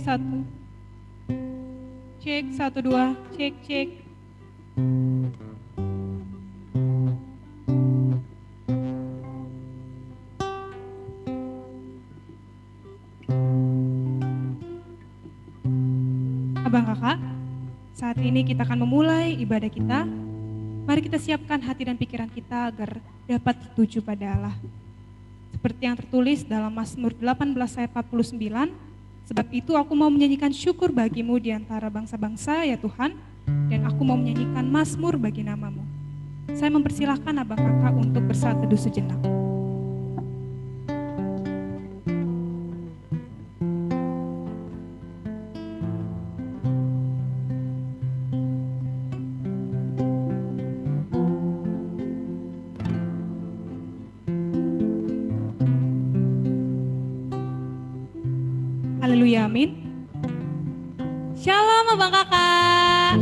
1. Cek 1 2, cek. Abang kakak, saat ini kita akan memulai ibadah kita. Mari kita siapkan hati dan pikiran kita agar dapat tertuju pada Allah. Seperti yang tertulis dalam Mazmur 18 ayat 49, sebab itu aku mau menyanyikan syukur bagimu di antara bangsa-bangsa ya Tuhan, dan aku mau menyanyikan mazmur bagi namamu. Saya mempersilahkan abang kakak untuk bersaat teduh sejenak. Haleluya, amin. Shalom abang kakak.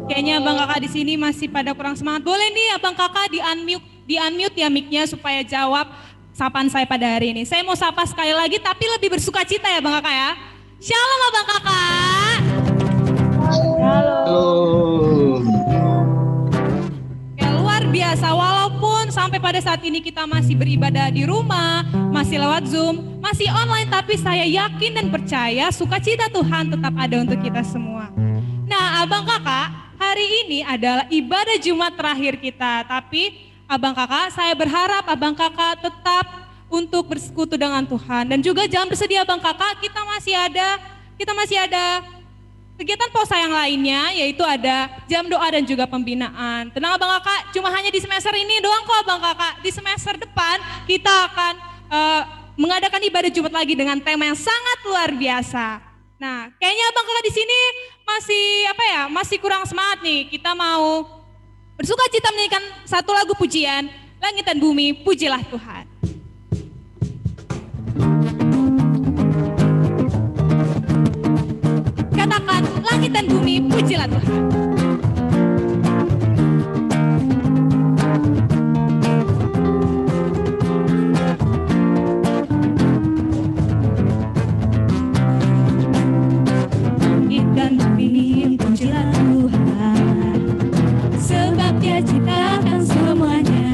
Kayaknya abang kakak di sini masih pada kurang semangat. Boleh nih abang kakak di unmute ya mic-nya supaya jawab sapaan saya pada hari ini. Saya mau sapa sekali lagi tapi lebih bersuka cita ya abang kakak ya. Shalom abang kakak. Halo. Ya, luar biasa, walaupun sampai pada saat ini kita masih beribadah di rumah, masih lewat Zoom, masih online, tapi saya yakin dan percaya sukacita Tuhan tetap ada untuk kita semua. Nah, abang kakak, hari ini adalah ibadah Jumat terakhir kita, tapi abang kakak, saya berharap abang kakak tetap untuk bersekutu dengan Tuhan, dan juga jangan bersedih abang kakak, kita masih ada kegiatan posa yang lainnya, yaitu ada jam doa dan juga pembinaan. Tenang abang kakak, cuma hanya di semester ini doang kok abang kakak. Di semester depan kita akan mengadakan ibadah Jumat lagi dengan tema yang sangat luar biasa. Nah, kayaknya abang kakak di sini masih kurang semangat nih. Kita mau bersuka cita menyanyikan satu lagu pujian, Langit dan Bumi, Pujilah Tuhan. Katakan, langit dan bumi, pujilah Tuhan. Langit dan bumi, pujilah Tuhan, sebab Dia ciptakan semuanya.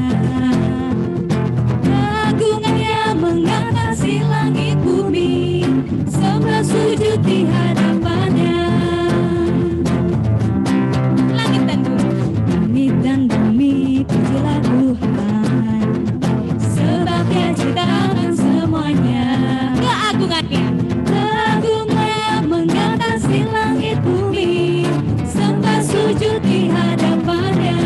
Keagungannya mengatasi langit bumi, sembah sujud di hadapannya. Langit dan bumi, pujilah Tuhan, sebab Dia ciptakan semuanya. Keagungannya mengatasi langit bumi, sembah sujud di hadapannya.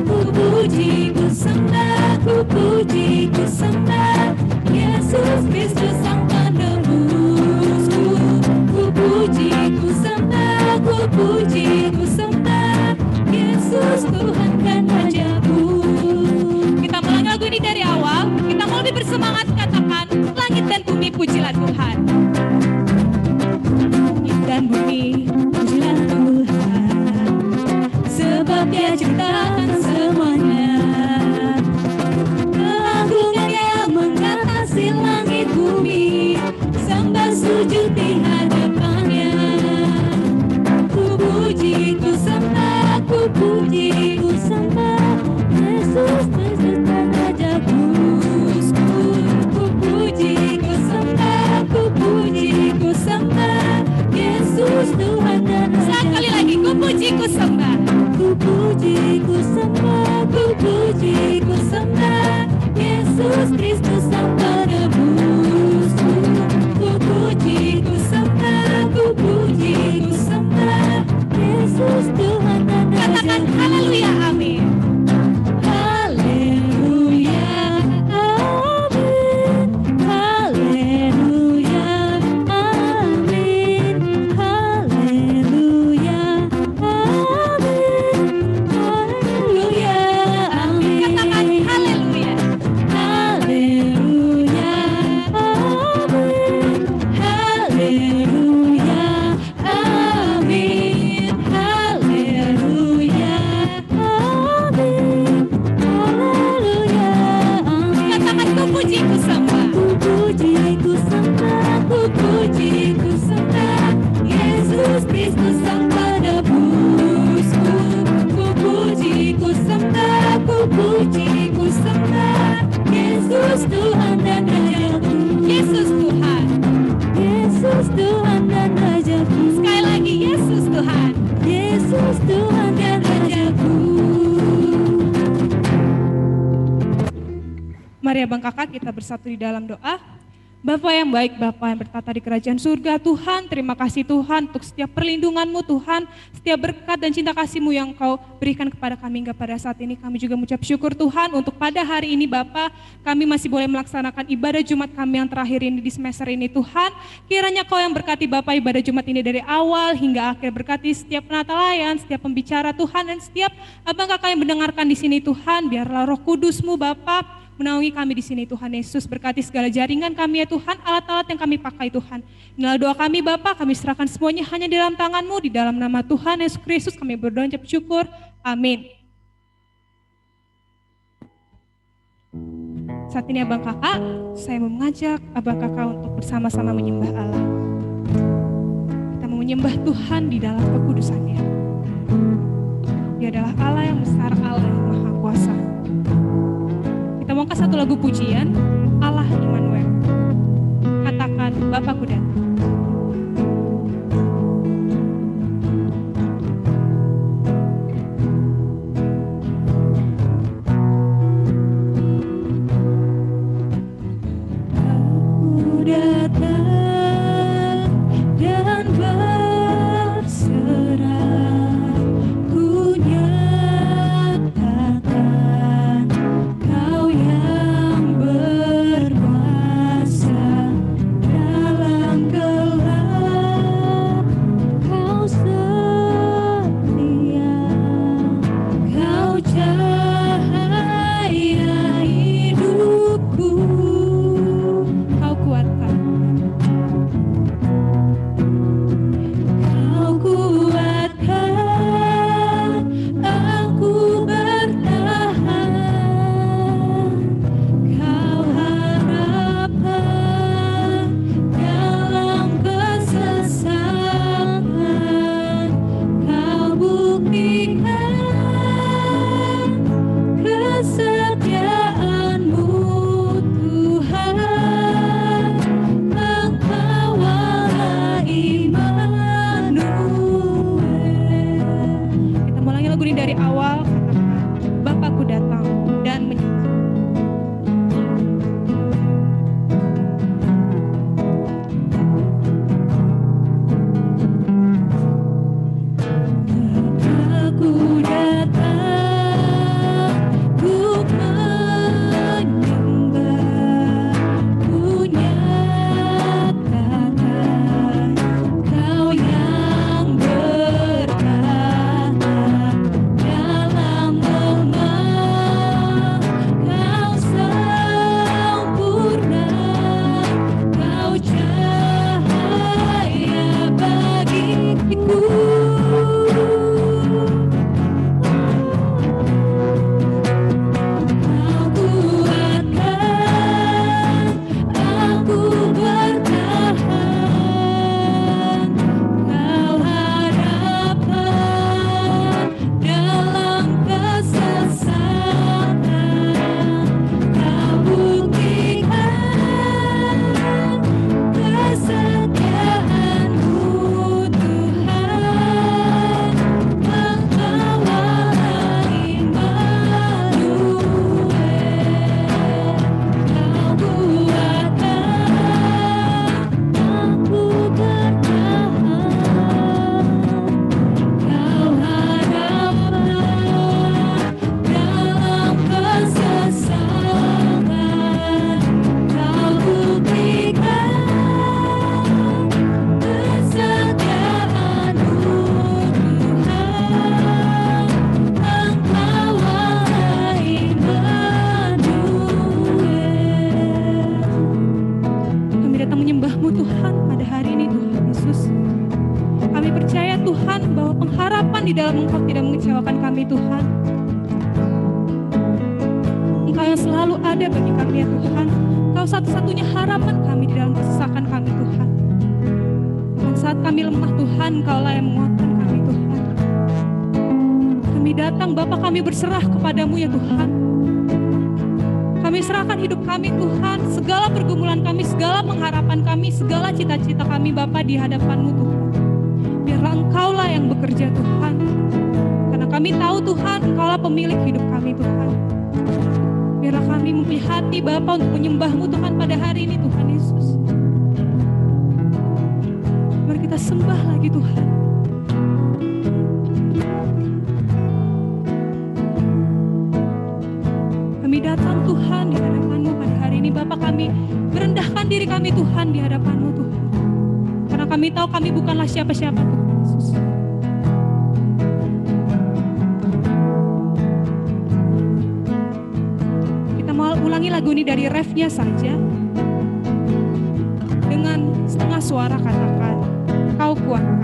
Ku puji, ku sembah, ku puji, ku sembah Yesus Kristus Sang Penebusku. Ku puji, ku sembah, ku puji, ku sembah Yesus Tuhan dan Rajaku. Kita mulai lagu ini dari awal, kita mau lebih bersemangat, katakan langit dan bumi pujilah Tuhan. Langit dan bumi pujilah Tuhan, sebab Dia ciptakan semuanya. Keagungannya mengatasi langit bumi, sembah sujud di hadapannya. Ku puji, ku sembah, ku puji, ku sembah Yesus Kristus dan Rajaku. Ku puji, ku sembah, ku Mari abang kakak kita bersatu di dalam doa. Bapa yang baik, Bapa yang bertata di kerajaan surga, Tuhan terima kasih Tuhan untuk setiap perlindungan-Mu Tuhan, setiap berkat dan cinta kasih-Mu yang Kau berikan kepada kami hingga pada saat ini. Kami juga mengucap syukur Tuhan untuk pada hari ini Bapa, kami masih boleh melaksanakan ibadah Jumat kami yang terakhir ini di semester ini Tuhan. Kiranya Kau yang berkati Bapa ibadah Jumat ini dari awal hingga akhir, berkati setiap penata layan, setiap pembicara Tuhan, dan setiap abang kakak yang mendengarkan di sini Tuhan. Biarlah Roh Kudus-Mu Bapa menaungi kami di sini Tuhan Yesus, berkati segala jaringan kami ya Tuhan, alat-alat yang kami pakai Tuhan. Inilah doa kami Bapa, kami serahkan semuanya hanya di dalam tangan-Mu, di dalam nama Tuhan Yesus Kristus kami berdoa dan syukur. Amin. Saat ini abang kakak, saya mau mengajak abang kakak untuk bersama-sama menyembah Allah. Kita mau menyembah Tuhan di dalam kekudusan-Nya. Dia adalah Allah yang besar, Allah yang maha kuasa. Kita mau ke satu lagu pujian, Allah Immanuel. Katakan, Bapakku datang. Aku datang dan berserah, ku nyatakan Kau yang berkuasa dalam gelap, Kau setia, Kau cahaya hidupku, Kau kuatkan, Kau kuatkan, aku bertahan, Kau harapan dalam kesesakan, Kau buktikan kesetiaan-Mu Tuhan, Engkau Allah Immanuel. Kita ulangi lagu ini dari awal, katakan, Bapakku datang dan menyembah. Aku datang, ku menyembah, ku nyatakan Kau yang bertahan dalam lemah, Kau sempurna, Kau cahaya bagiku. Kau kuatkan, aku bertahan, Kau harapan dalam kesesakan, Kau buktikan kesetiaan-Mu Tuhan, Engkau Allah Immanuel. Kau kuatkan, aku bertahan, Kau harapan dalam kesesakan, Kau buktikan kesetiaan-Mu Tuhan, Engkau Allah Immanuel. Kami datang menyembah-Mu Tuhan pada hari ini Tuhan Yesus. Kami percaya Tuhan bahwa pengharapan di dalam Engkau tidak mengecewakan kami Tuhan. Engkau yang selalu ada bagi kami ya Tuhan. Engkau satu-satunya harapan kami di dalam kesesakan kami Tuhan. Dan saat kami lemah Tuhan, Engkaulah yang menguatkan kami Tuhan. Kami datang Bapa, kami berserah kepadamu ya Tuhan. Kami serahkan hidup kami Tuhan, segala pergumulan kami, segala pengharapan kami, segala cita-cita kami Bapa di hadapan-Mu Tuhan. Biarlah Engkaulah yang bekerja Tuhan. Karena kami tahu Tuhan, Engkaulah pemilik hidup kami Tuhan. Biarlah kami mempunyai hati Bapa untuk menyembah-Mu Tuhan pada hari ini Tuhan Yesus. Mari kita sembah lagi Tuhan. Kami datang Tuhan di hadapan-Mu pada hari ini Bapa, kami merendahkan diri kami Tuhan di hadapan-Mu Tuhan. Karena kami tahu kami bukanlah siapa-siapa Tuhan Yesus. Kita mau ulangi lagu ini dari refnya saja. Dengan setengah suara katakan, Kau kuatkan.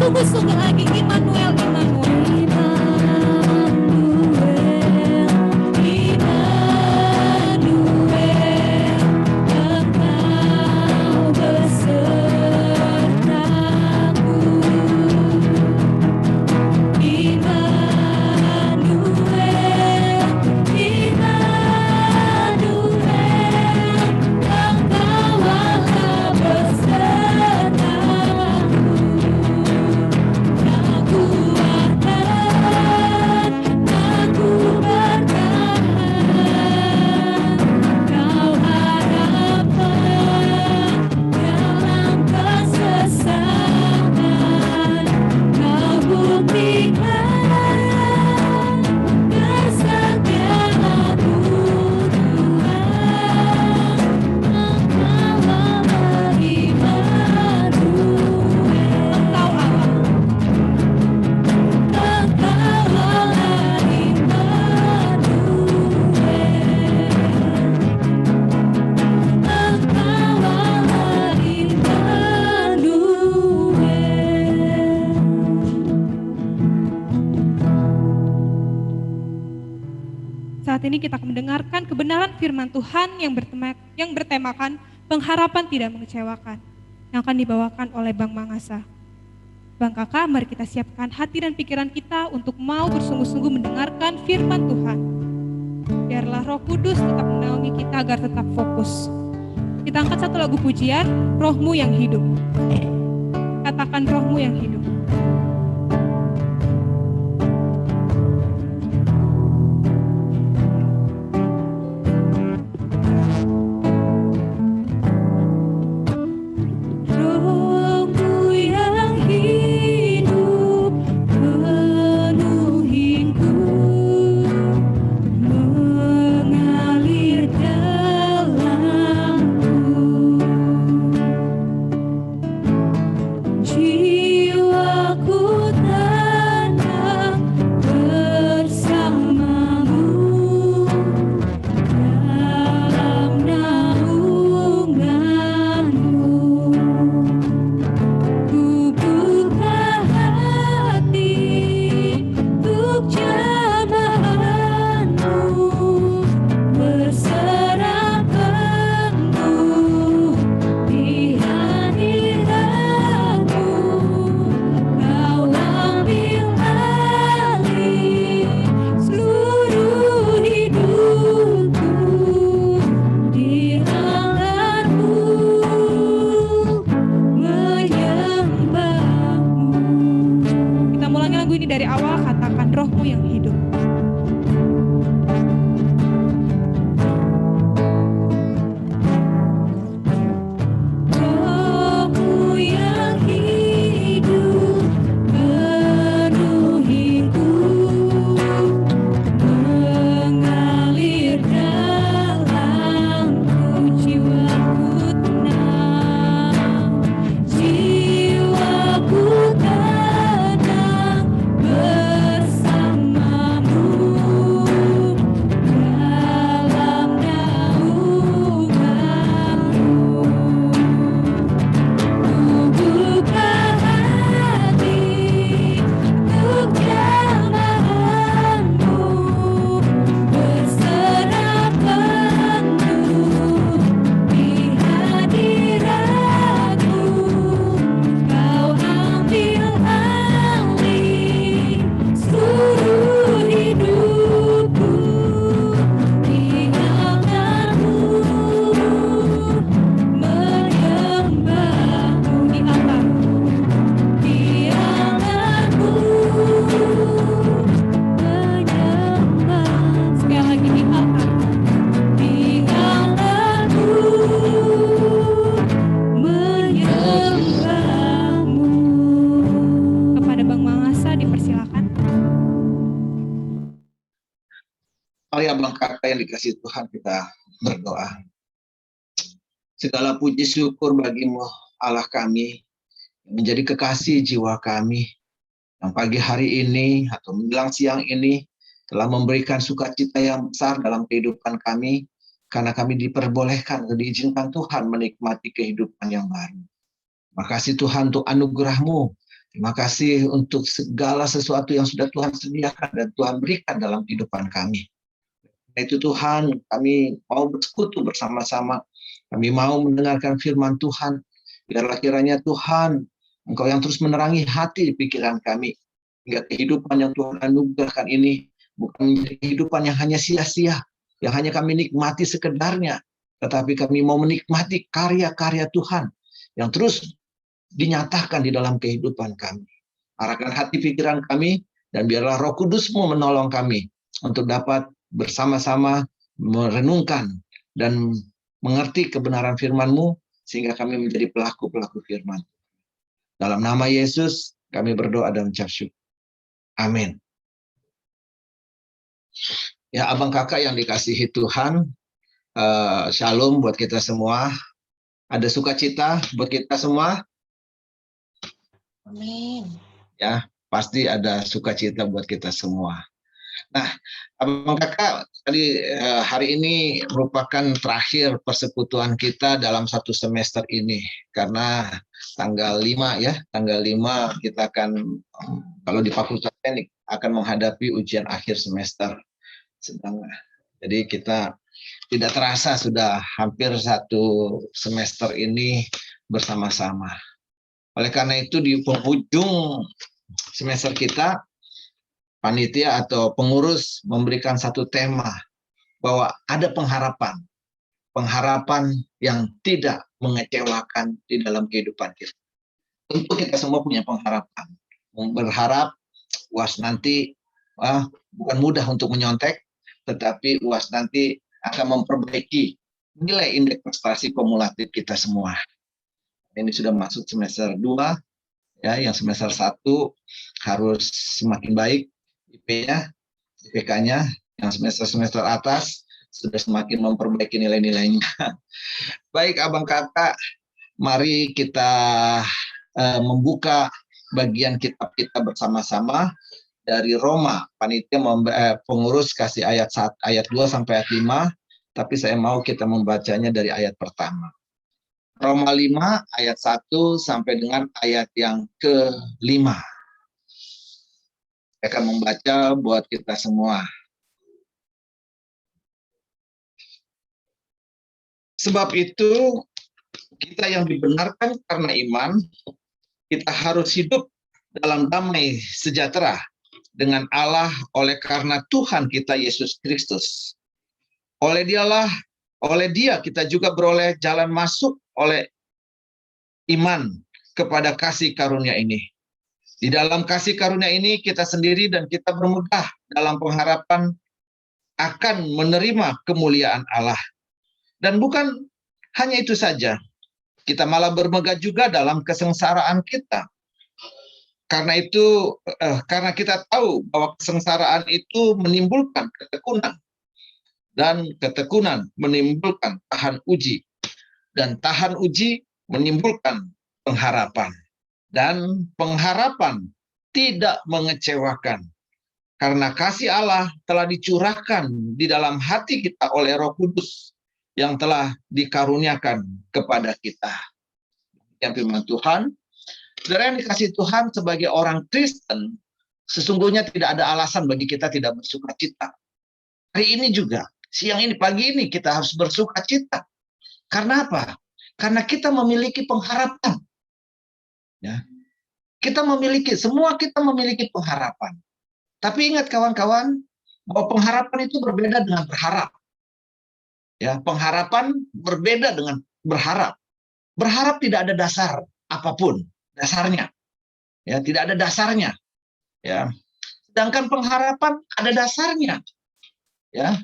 Sungguh-sungguh lagi Immanuel, Immanuel. Saat ini kita akan mendengarkan kebenaran firman Tuhan yang bertemakan pengharapan tidak mengecewakan, yang akan dibawakan oleh Bang Mangasa. Bang Kakak, mari kita siapkan hati dan pikiran kita untuk mau bersungguh-sungguh mendengarkan firman Tuhan. Biarlah Roh Kudus tetap menaungi kita agar tetap fokus. Kita angkat satu lagu pujian, Rohmu yang hidup. Katakan Rohmu yang hidup. Jiwa Abang kakak yang dikasih Tuhan, kita berdoa. Segala puji syukur bagimu Allah kami, yang menjadi kekasih jiwa kami, yang pagi hari ini atau menjelang siang ini telah memberikan sukacita yang besar dalam kehidupan kami, karena kami diperbolehkan atau diizinkan Tuhan menikmati kehidupan yang baru. Terima kasih Tuhan untuk anugerah-Mu. Terima kasih untuk segala sesuatu yang sudah Tuhan sediakan dan Tuhan berikan dalam kehidupan kami. Karena itu Tuhan, kami mau bersekutu bersama-sama. Kami mau mendengarkan firman Tuhan. Biarlah kiranya Tuhan, Engkau yang terus menerangi hati pikiran kami. Hingga kehidupan yang Tuhan anugerahkan ini bukan menjadi kehidupan yang hanya sia-sia, yang hanya kami nikmati sekedarnya, tetapi kami mau menikmati karya-karya Tuhan yang terus dinyatakan di dalam kehidupan kami. Arahkan hati pikiran kami, dan biarlah Roh Kudus-Mu menolong kami untuk dapat bersama-sama merenungkan dan mengerti kebenaran firman-Mu, sehingga kami menjadi pelaku-pelaku firman. Dalam nama Yesus, kami berdoa dan mengucap syukur. Amin. Ya, abang kakak yang dikasihi Tuhan, shalom buat kita semua. Ada sukacita buat kita semua. Amin. Ya, pasti ada sukacita buat kita semua. Nah, abang kakak, tadi hari ini merupakan terakhir persekutuan kita dalam satu semester ini. Karena tanggal 5 ya, tanggal 5 kita akan, kalau di Fakultas Teknik, akan menghadapi ujian akhir semester. Jadi kita tidak terasa sudah hampir satu semester ini bersama-sama. Oleh karena itu di penghujung semester kita, panitia atau pengurus memberikan satu tema bahwa ada pengharapan. Pengharapan yang tidak mengecewakan di dalam kehidupan kita. Tentu kita semua punya pengharapan. Berharap UAS nanti bukan mudah untuk menyontek, tetapi UAS nanti akan memperbaiki nilai indeks prestasi kumulatif kita semua. Ini sudah masuk semester 2, ya, yang semester 1 harus semakin baik IP-nya, IPK-nya, yang semester-semester atas sudah semakin memperbaiki nilai-nilainya. Baik abang kakak, mari kita membuka bagian kitab kita bersama-sama dari Roma. Panitia pengurus kasih ayat 2 sampai ayat 5, tapi saya mau kita membacanya dari ayat pertama. Roma 5 ayat 1 sampai dengan ayat yang ke-5. Saya akan membaca buat kita semua. Sebab itu, kita yang dibenarkan karena iman, kita harus hidup dalam damai sejahtera dengan Allah oleh karena Tuhan kita Yesus Kristus. Oleh Dia kita juga beroleh jalan masuk oleh iman kepada kasih karunia ini. Di dalam kasih karunia ini kita sendiri dan kita bermegah dalam pengharapan akan menerima kemuliaan Allah. Dan bukan hanya itu saja, kita malah bermegah juga dalam kesengsaraan kita. Karena kita tahu bahwa kesengsaraan itu menimbulkan ketekunan. Dan ketekunan menimbulkan tahan uji. Dan tahan uji menimbulkan pengharapan. Dan pengharapan tidak mengecewakan. Karena kasih Allah telah dicurahkan di dalam hati kita oleh Roh Kudus yang telah dikaruniakan kepada kita. Yang firman Tuhan, saudara yang dikasihi Tuhan, sebagai orang Kristen, sesungguhnya tidak ada alasan bagi kita tidak bersuka cita. Hari ini juga, siang ini, pagi ini kita harus bersuka cita. Karena apa? Karena kita memiliki pengharapan. Ya. Semua kita memiliki pengharapan. Tapi ingat kawan-kawan, bahwa pengharapan itu berbeda dengan berharap. Ya, pengharapan berbeda dengan berharap. Berharap tidak ada dasar apapun, dasarnya. Ya, tidak ada dasarnya. Ya. Sedangkan pengharapan ada dasarnya. Ya,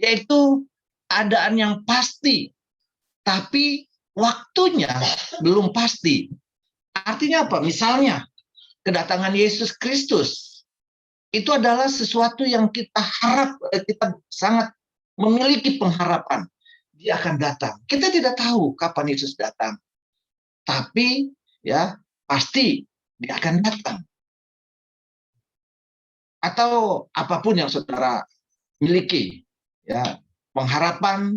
yaitu keadaan yang pasti, tapi waktunya belum pasti. Artinya apa? Misalnya, kedatangan Yesus Kristus itu adalah sesuatu yang kita harap, kita sangat memiliki pengharapan, dia akan datang. Kita tidak tahu kapan Yesus datang, tapi ya pasti dia akan datang. Atau apapun yang saudara miliki, ya pengharapan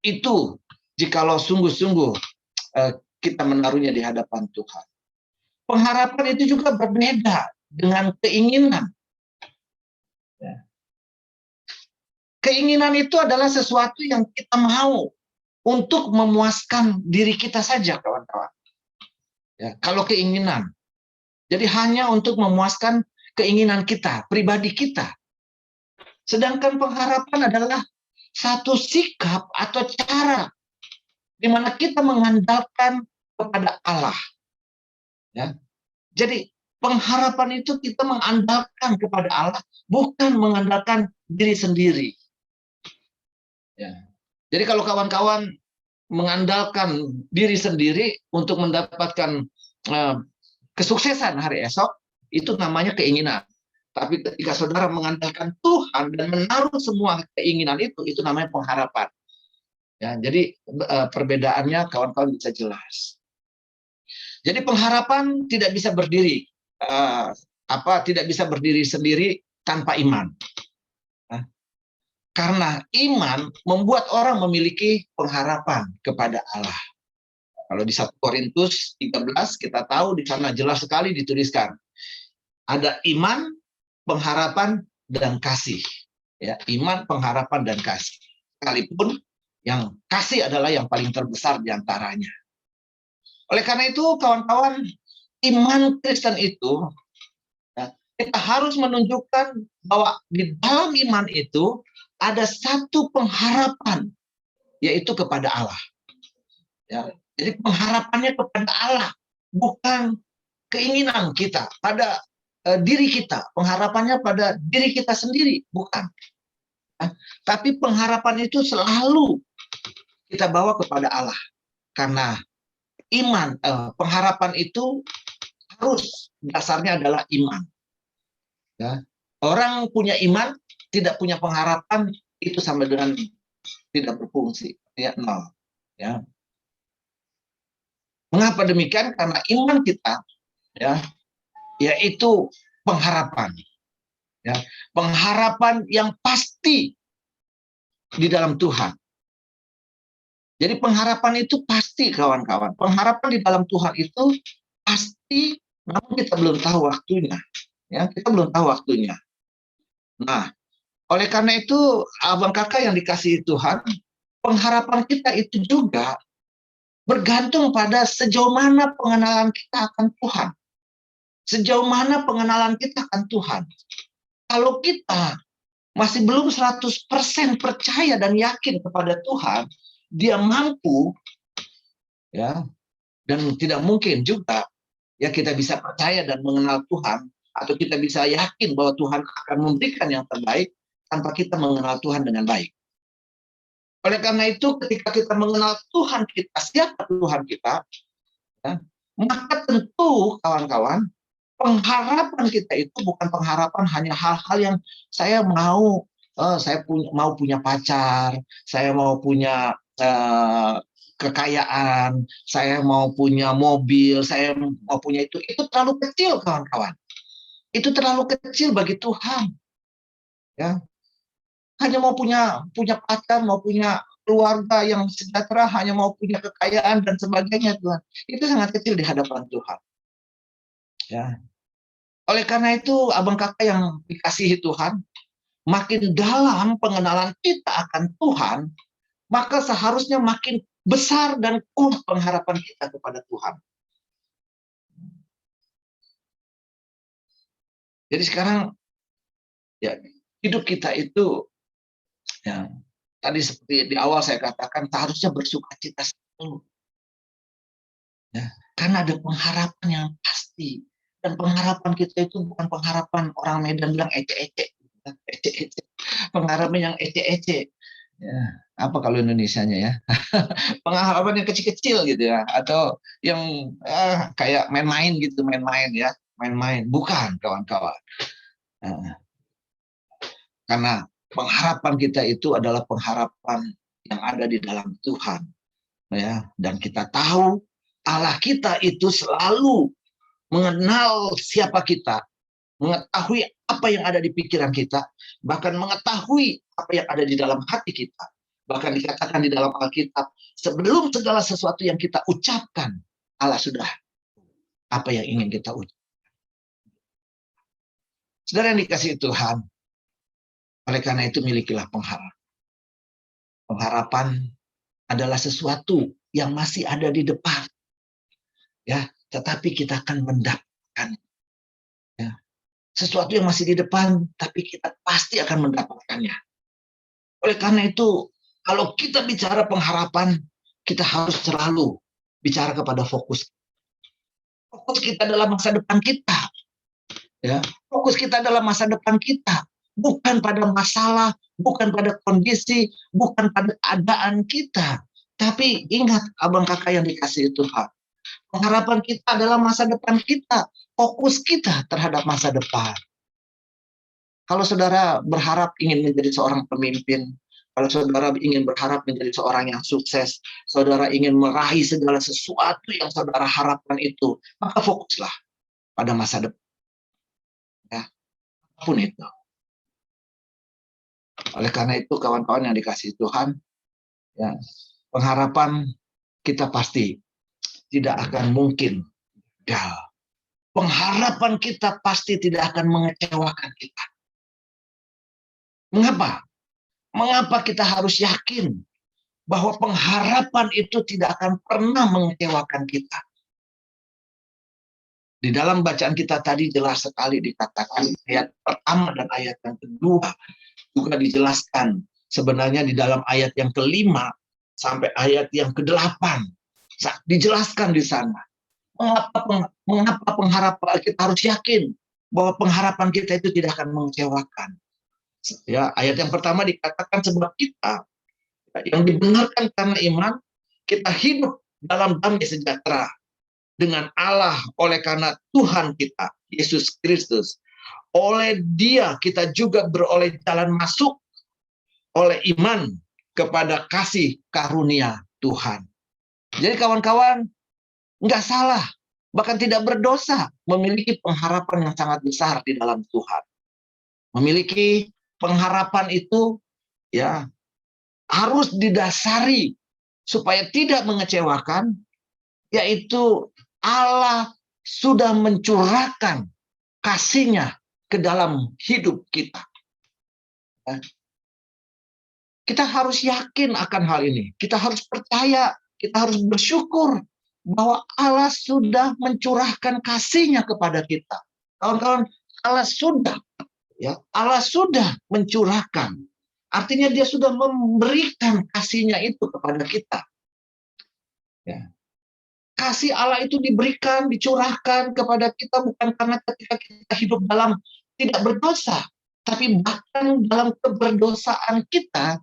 itu jikalau sungguh-sungguh kita menaruhnya di hadapan Tuhan. Pengharapan itu juga berbeda dengan keinginan. Ya. Keinginan itu adalah sesuatu yang kita mau untuk memuaskan diri kita saja, kawan-kawan. Ya, kalau keinginan, jadi hanya untuk memuaskan keinginan kita, pribadi kita. Sedangkan pengharapan adalah satu sikap atau cara di mana kita mengandalkan kepada Allah. Ya. Jadi pengharapan itu kita mengandalkan kepada Allah, bukan mengandalkan diri sendiri. Ya. Jadi kalau kawan-kawan mengandalkan diri sendiri untuk mendapatkan kesuksesan hari esok, itu namanya keinginan. Tapi ketika saudara mengandalkan Tuhan dan menaruh semua keinginan itu namanya pengharapan. Ya, jadi perbedaannya kawan-kawan bisa jelas. Jadi pengharapan tidak bisa berdiri, tidak bisa berdiri sendiri tanpa iman. Karena iman membuat orang memiliki pengharapan kepada Allah. Kalau di 1 Korintus 13 kita tahu di sana jelas sekali dituliskan ada iman, pengharapan, dan kasih. Ya, iman, pengharapan, dan kasih. Sekalipun yang kasih adalah yang paling terbesar di antaranya. Oleh karena itu, kawan-kawan, iman Kristen itu, ya, kita harus menunjukkan bahwa di dalam iman itu ada satu pengharapan, yaitu kepada Allah. Ya, jadi pengharapannya kepada Allah, bukan keinginan kita pada diri kita. Pengharapannya pada diri kita sendiri, bukan. Tapi pengharapan itu selalu kita bawa kepada Allah. Karena iman, pengharapan itu harus dasarnya adalah iman. Ya. Orang punya iman, tidak punya pengharapan, itu sama dengan tidak berfungsi. Ya, nol. Ya. Mengapa demikian? Karena iman kita, ya, yaitu pengharapan. Ya. Pengharapan yang pasti di dalam Tuhan. Jadi pengharapan itu pasti, kawan-kawan. Pengharapan di dalam Tuhan itu pasti, namun kita belum tahu waktunya. Ya, kita belum tahu waktunya. Nah, oleh karena itu, abang kakak yang dikasihi Tuhan, pengharapan kita itu juga bergantung pada sejauh mana pengenalan kita akan Tuhan. Sejauh mana pengenalan kita akan Tuhan. Kalau kita masih belum 100% percaya dan yakin kepada Tuhan, dia mampu, ya, dan tidak mungkin juga ya kita bisa percaya dan mengenal Tuhan, atau kita bisa yakin bahwa Tuhan akan memberikan yang terbaik tanpa kita mengenal Tuhan dengan baik. Oleh karena itu, ketika kita mengenal Tuhan kita, siapa Tuhan kita, ya, maka tentu kawan-kawan, pengharapan kita itu bukan pengharapan hanya hal-hal yang saya mau, mau punya pacar, saya mau punya kekayaan, saya mau punya mobil, saya mau punya itu terlalu kecil, kawan-kawan. Itu terlalu kecil bagi Tuhan. Ya. Hanya mau punya pacar, mau punya keluarga yang sejahtera, hanya mau punya kekayaan dan sebagainya, Tuhan. Itu sangat kecil di hadapan Tuhan. Ya. Oleh karena itu, abang kakak yang dikasihi Tuhan, makin dalam pengenalan kita akan Tuhan, maka seharusnya makin besar dan kuat pengharapan kita kepada Tuhan. Jadi sekarang ya hidup kita itu, ya, tadi seperti di awal saya katakan seharusnya bersukacita selalu. Ya, karena ada pengharapan yang pasti, dan pengharapan kita itu bukan pengharapan orang Medan bilang ece-ece, pengharapan yang ece-ece. Ya, apa kalau Indonesianya ya? Pengharapan yang kecil-kecil gitu ya, atau yang kayak main-main gitu, main-main ya, main-main. Bukan, kawan-kawan. Karena Pengharapan kita itu adalah pengharapan yang ada di dalam Tuhan. Ya, dan kita tahu Allah kita itu selalu mengenal siapa kita, mengetahui apa yang ada di pikiran kita, bahkan mengetahui apa yang ada di dalam hati kita. Bahkan dikatakan di dalam Alkitab, sebelum segala sesuatu yang kita ucapkan, Allah sudah apa yang ingin kita ucapkan. Saudara yang dikasihi Tuhan, oleh karena itu milikilah pengharapan. Pengharapan adalah sesuatu yang masih ada di depan. Ya, tetapi kita akan mendapatkan, ya, sesuatu yang masih di depan, tapi kita pasti akan mendapatkannya. Oleh karena itu, kalau kita bicara pengharapan, kita harus selalu bicara kepada fokus. Fokus kita adalah masa depan kita. Ya, fokus kita adalah masa depan kita, bukan pada masalah, bukan pada kondisi, bukan pada keadaan kita. Tapi ingat, abang kakak yang dikasihi Tuhan, pengharapan kita adalah masa depan kita, fokus kita terhadap masa depan. Kalau saudara berharap ingin menjadi seorang pemimpin, kalau saudara ingin berharap menjadi seorang yang sukses, saudara ingin meraih segala sesuatu yang saudara harapkan itu, maka fokuslah pada masa depan. Ya, apapun itu. Oleh karena itu, kawan-kawan yang dikasihi Tuhan, ya, pengharapan kita pasti tidak akan mungkin gagal. Pengharapan kita pasti tidak akan mengecewakan kita. Mengapa? Mengapa kita harus yakin bahwa pengharapan itu tidak akan pernah mengecewakan kita? Di dalam bacaan kita tadi jelas sekali dikatakan ayat pertama dan ayat yang kedua juga dijelaskan. Sebenarnya di dalam ayat yang kelima sampai ayat yang kedelapan dijelaskan di sana. Mengapa pengharapan kita harus yakin bahwa pengharapan kita itu tidak akan mengecewakan. Ya, ayat yang pertama dikatakan sebab kita yang dibenarkan karena iman, kita hidup dalam damai sejahtera dengan Allah oleh karena Tuhan kita, Yesus Kristus. Oleh Dia kita juga beroleh jalan masuk oleh iman kepada kasih karunia Tuhan. Jadi kawan-kawan, nggak salah, bahkan tidak berdosa memiliki pengharapan yang sangat besar di dalam Tuhan. Memiliki pengharapan itu ya harus didasari supaya tidak mengecewakan, yaitu Allah sudah mencurahkan kasih-Nya ke dalam hidup kita. Kita harus yakin akan hal ini. Kita harus percaya, kita harus bersyukur bahwa Allah sudah mencurahkan kasih-Nya kepada kita. Kawan-kawan, Allah sudah mencurahkan. Artinya Dia sudah memberikan kasih-Nya itu kepada kita. Ya. Kasih Allah itu diberikan, dicurahkan kepada kita bukan karena ketika kita hidup dalam tidak berdosa, tapi bahkan dalam keberdosaan kita,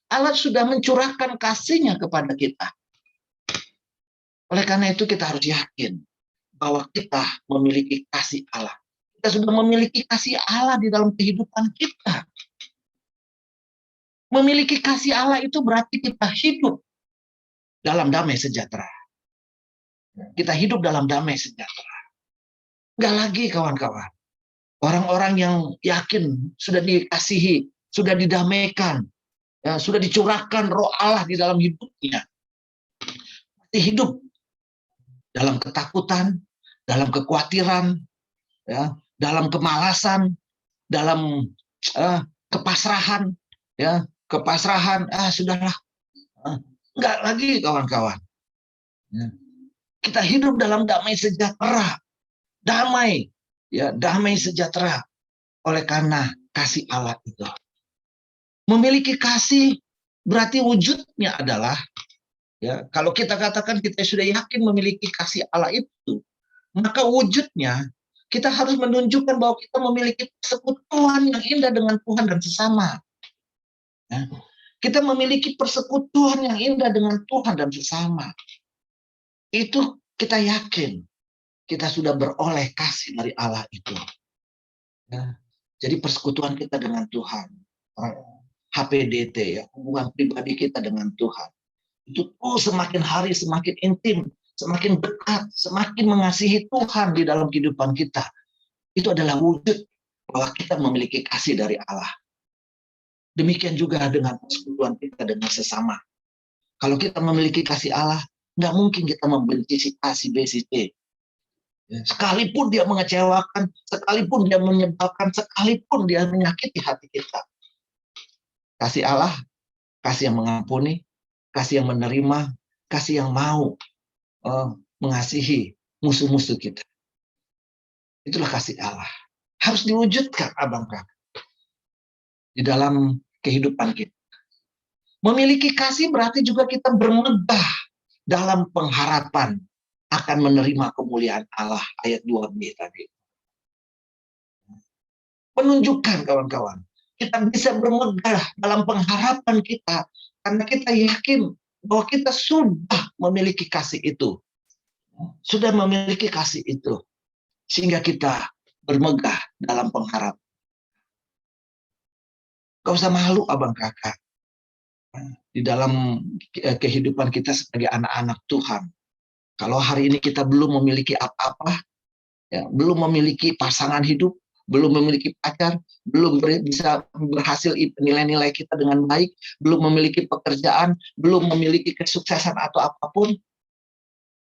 Allah sudah mencurahkan kasih-Nya kepada kita. Oleh karena itu kita harus yakin bahwa kita memiliki kasih Allah. Kita sudah memiliki kasih Allah di dalam kehidupan kita. Memiliki kasih Allah itu berarti kita hidup dalam damai sejahtera. Kita hidup dalam damai sejahtera. Enggak lagi kawan-kawan. Orang-orang yang yakin sudah dikasihi, sudah didamaikan, ya, sudah dicurahkan roh Allah di dalam hidupnya. Masih hidup dalam ketakutan, dalam kekhawatiran, ya, dalam kemalasan, dalam kepasrahan, ya, sudahlah. Enggak lagi kawan-kawan. Ya. Kita hidup dalam damai sejahtera. Damai, ya, damai sejahtera oleh karena kasih Allah itu. Memiliki kasih berarti wujudnya adalah, ya, kalau kita katakan kita sudah yakin memiliki kasih Allah itu, maka wujudnya kita harus menunjukkan bahwa kita memiliki persekutuan yang indah dengan Tuhan dan sesama. Ya. Kita memiliki persekutuan yang indah dengan Tuhan dan sesama. Itu kita yakin kita sudah beroleh kasih dari Allah itu. Ya. Jadi persekutuan kita dengan Tuhan HPDT ya, hubungan pribadi kita dengan Tuhan. Itu semakin hari semakin intim, semakin dekat, semakin mengasihi Tuhan di dalam kehidupan kita. Itu adalah wujud bahwa kita memiliki kasih dari Allah. Demikian juga dengan persekutuan kita dengan sesama. Kalau kita memiliki kasih Allah, nggak mungkin kita membenci si A, si B, si C. Sekalipun dia mengecewakan, sekalipun dia menyebalkan, sekalipun dia menyakiti hati kita. Kasih Allah, kasih yang mengampuni, kasih yang menerima, kasih yang mau mengasihi musuh-musuh kita. Itulah kasih Allah. Harus diwujudkan, abang kakak, di dalam kehidupan kita. Memiliki kasih berarti juga kita bermegah dalam pengharapan akan menerima kemuliaan Allah, ayat 2b tadi. Menunjukkan kawan-kawan, kita bisa bermegah dalam pengharapan kita karena kita yakin bahwa kita sudah memiliki kasih itu. Sudah memiliki kasih itu. Sehingga kita bermegah dalam pengharapan. Gak usah malu abang kakak. Di dalam kehidupan kita sebagai anak-anak Tuhan. Kalau hari ini kita belum memiliki apa-apa, ya, belum memiliki pasangan hidup, belum memiliki pacar, belum bisa berhasil nilai-nilai kita dengan baik, belum memiliki pekerjaan, belum memiliki kesuksesan atau apapun,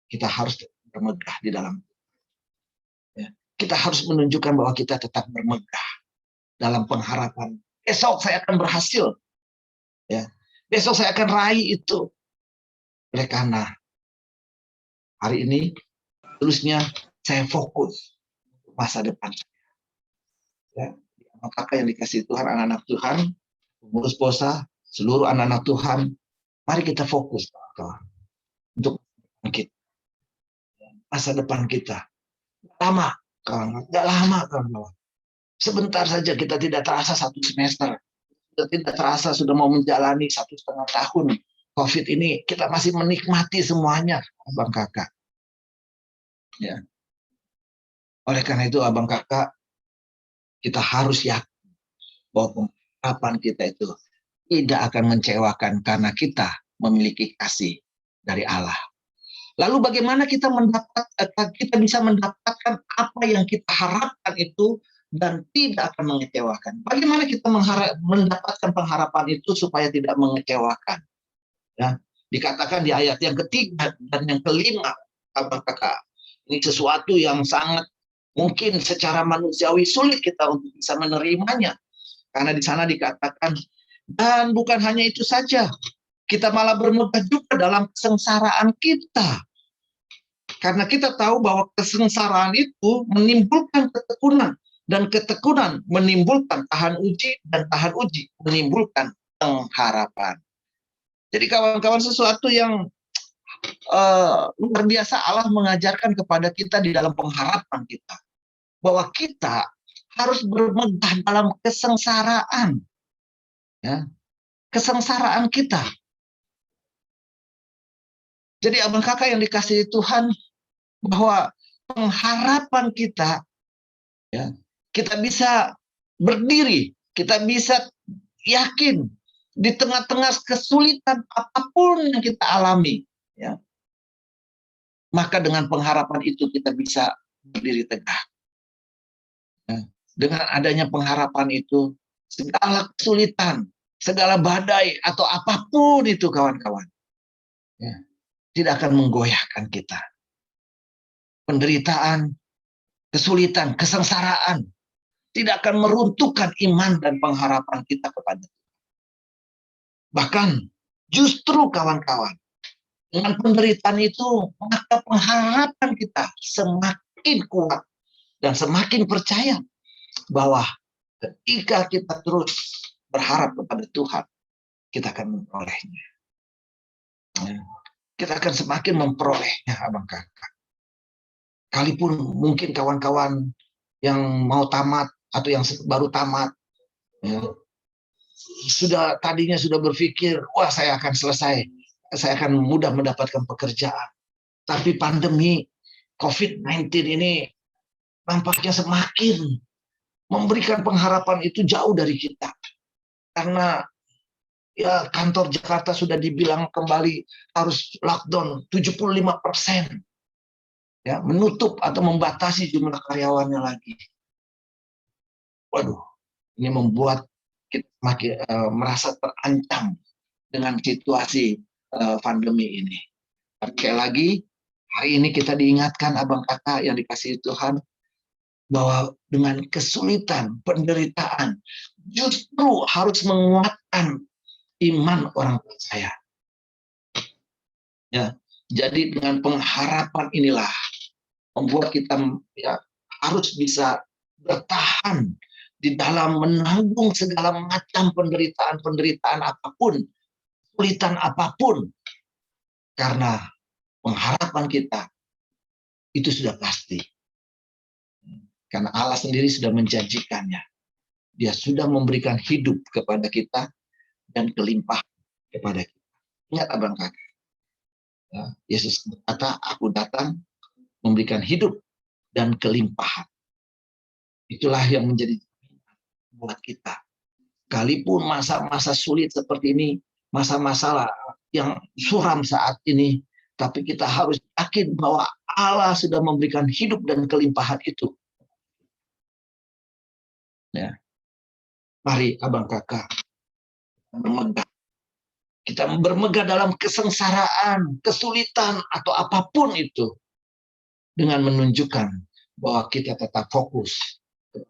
kita harus bermegah di dalam. Ya, kita harus menunjukkan bahwa kita tetap bermegah dalam pengharapan. Besok saya akan berhasil. Ya, besok saya akan raih itu. Oleh karena hari ini terusnya saya fokus masa depan saya. Ya, kakak yang dikasih Tuhan, anak-anak Tuhan, pengurus posa, seluruh anak-anak Tuhan, mari kita fokus untuk kita, masa depan kita. Lama, kawan, nggak lama, kawan. Sebentar saja kita tidak terasa 1 semester, kita tidak terasa sudah mau menjalani 1,5 tahun. COVID ini kita masih menikmati semuanya, abang kakak. Ya. Oleh karena itu, abang kakak, kita harus yakin bahwa pengharapan kita itu tidak akan mengecewakan karena kita memiliki kasih dari Allah. Lalu bagaimana kita bisa mendapatkan apa yang kita harapkan itu dan tidak akan mengecewakan? Bagaimana kita mendapatkan pengharapan itu supaya tidak mengecewakan? Ya, dikatakan di ayat yang ketiga dan yang kelima, abang kakak, ini sesuatu yang sangat mungkin secara manusiawi sulit kita untuk bisa menerimanya. Karena di sana dikatakan, dan bukan hanya itu saja, kita malah bermegah juga dalam kesengsaraan kita. Karena kita tahu bahwa kesengsaraan itu menimbulkan ketekunan. Dan ketekunan menimbulkan tahan uji, dan tahan uji menimbulkan pengharapan. Jadi kawan-kawan, sesuatu yang luar biasa Allah mengajarkan kepada kita di dalam pengharapan kita. Bahwa kita harus bermegah dalam kesengsaraan. Ya, kesengsaraan kita. Jadi abang kakak yang dikasihi Tuhan, bahwa pengharapan kita, ya, kita bisa berdiri, kita bisa yakin di tengah-tengah kesulitan apapun yang kita alami, ya, maka dengan pengharapan itu kita bisa berdiri tegak. Ya, dengan adanya pengharapan itu, segala kesulitan, segala badai atau apapun itu kawan-kawan, ya, tidak akan menggoyahkan kita. Penderitaan, kesulitan, kesengsaraan tidak akan meruntuhkan iman dan pengharapan kita kepada Tuhan. Bahkan justru kawan-kawan, dengan penderitaan itu maka pengharapan kita semakin kuat dan semakin percaya bahwa ketika kita terus berharap kepada Tuhan, kita akan memperolehnya. Kita akan semakin memperolehnya, abang kakak. Kalipun mungkin kawan-kawan yang mau tamat atau yang baru tamat, ya, tadinya sudah berpikir, wah saya akan selesai, saya akan mudah mendapatkan pekerjaan. Tapi pandemi COVID-19 ini nampaknya semakin memberikan pengharapan itu jauh dari kita. karena ya kantor Jakarta sudah dibilang kembali harus lockdown 75%, ya, menutup atau membatasi jumlah karyawannya lagi. Waduh, ini membuat kita makin merasa terancam dengan situasi pandemi ini. Sekali lagi, hari ini kita diingatkan abang kakak yang dikasihi Tuhan, bahwa dengan kesulitan, penderitaan, justru harus menguatkan iman orang percaya. Ya, jadi dengan pengharapan inilah membuat kita ya, harus bisa bertahan di dalam menanggung segala macam penderitaan apapun, kesulitan apapun, karena pengharapan kita itu sudah pasti. Karena Allah sendiri sudah menjanjikannya. Dia sudah memberikan hidup kepada kita dan kelimpahan kepada kita. Ingat abang kakak. Ya, Yesus berkata, aku datang memberikan hidup dan kelimpahan. Itulah yang menjadi buat kita. Sekalipun masa-masa sulit seperti ini, masa-masa yang suram saat ini, tapi kita harus yakin bahwa Allah sudah memberikan hidup dan kelimpahan itu. Ya. Mari abang kakak bermegah. Kita bermegah dalam kesengsaraan, kesulitan, atau apapun itu, dengan menunjukkan bahwa kita tetap fokus ke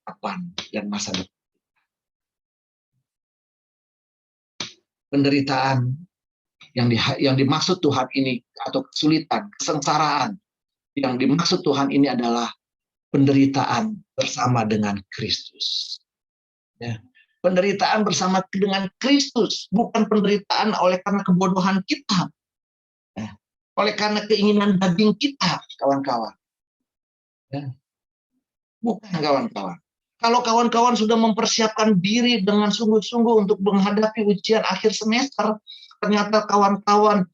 harapan dan masa depan. Penderitaan yang dimaksud Tuhan ini, atau kesulitan, kesengsaraan, yang dimaksud Tuhan ini adalah penderitaan bersama dengan Kristus. Ya. Penderitaan bersama dengan Kristus, bukan penderitaan oleh karena kebodohan kita, ya. Oleh karena keinginan daging kita, kawan-kawan. Ya. Bukan, kawan-kawan. Kalau kawan-kawan sudah mempersiapkan diri dengan sungguh-sungguh untuk menghadapi ujian akhir semester, ternyata kawan-kawan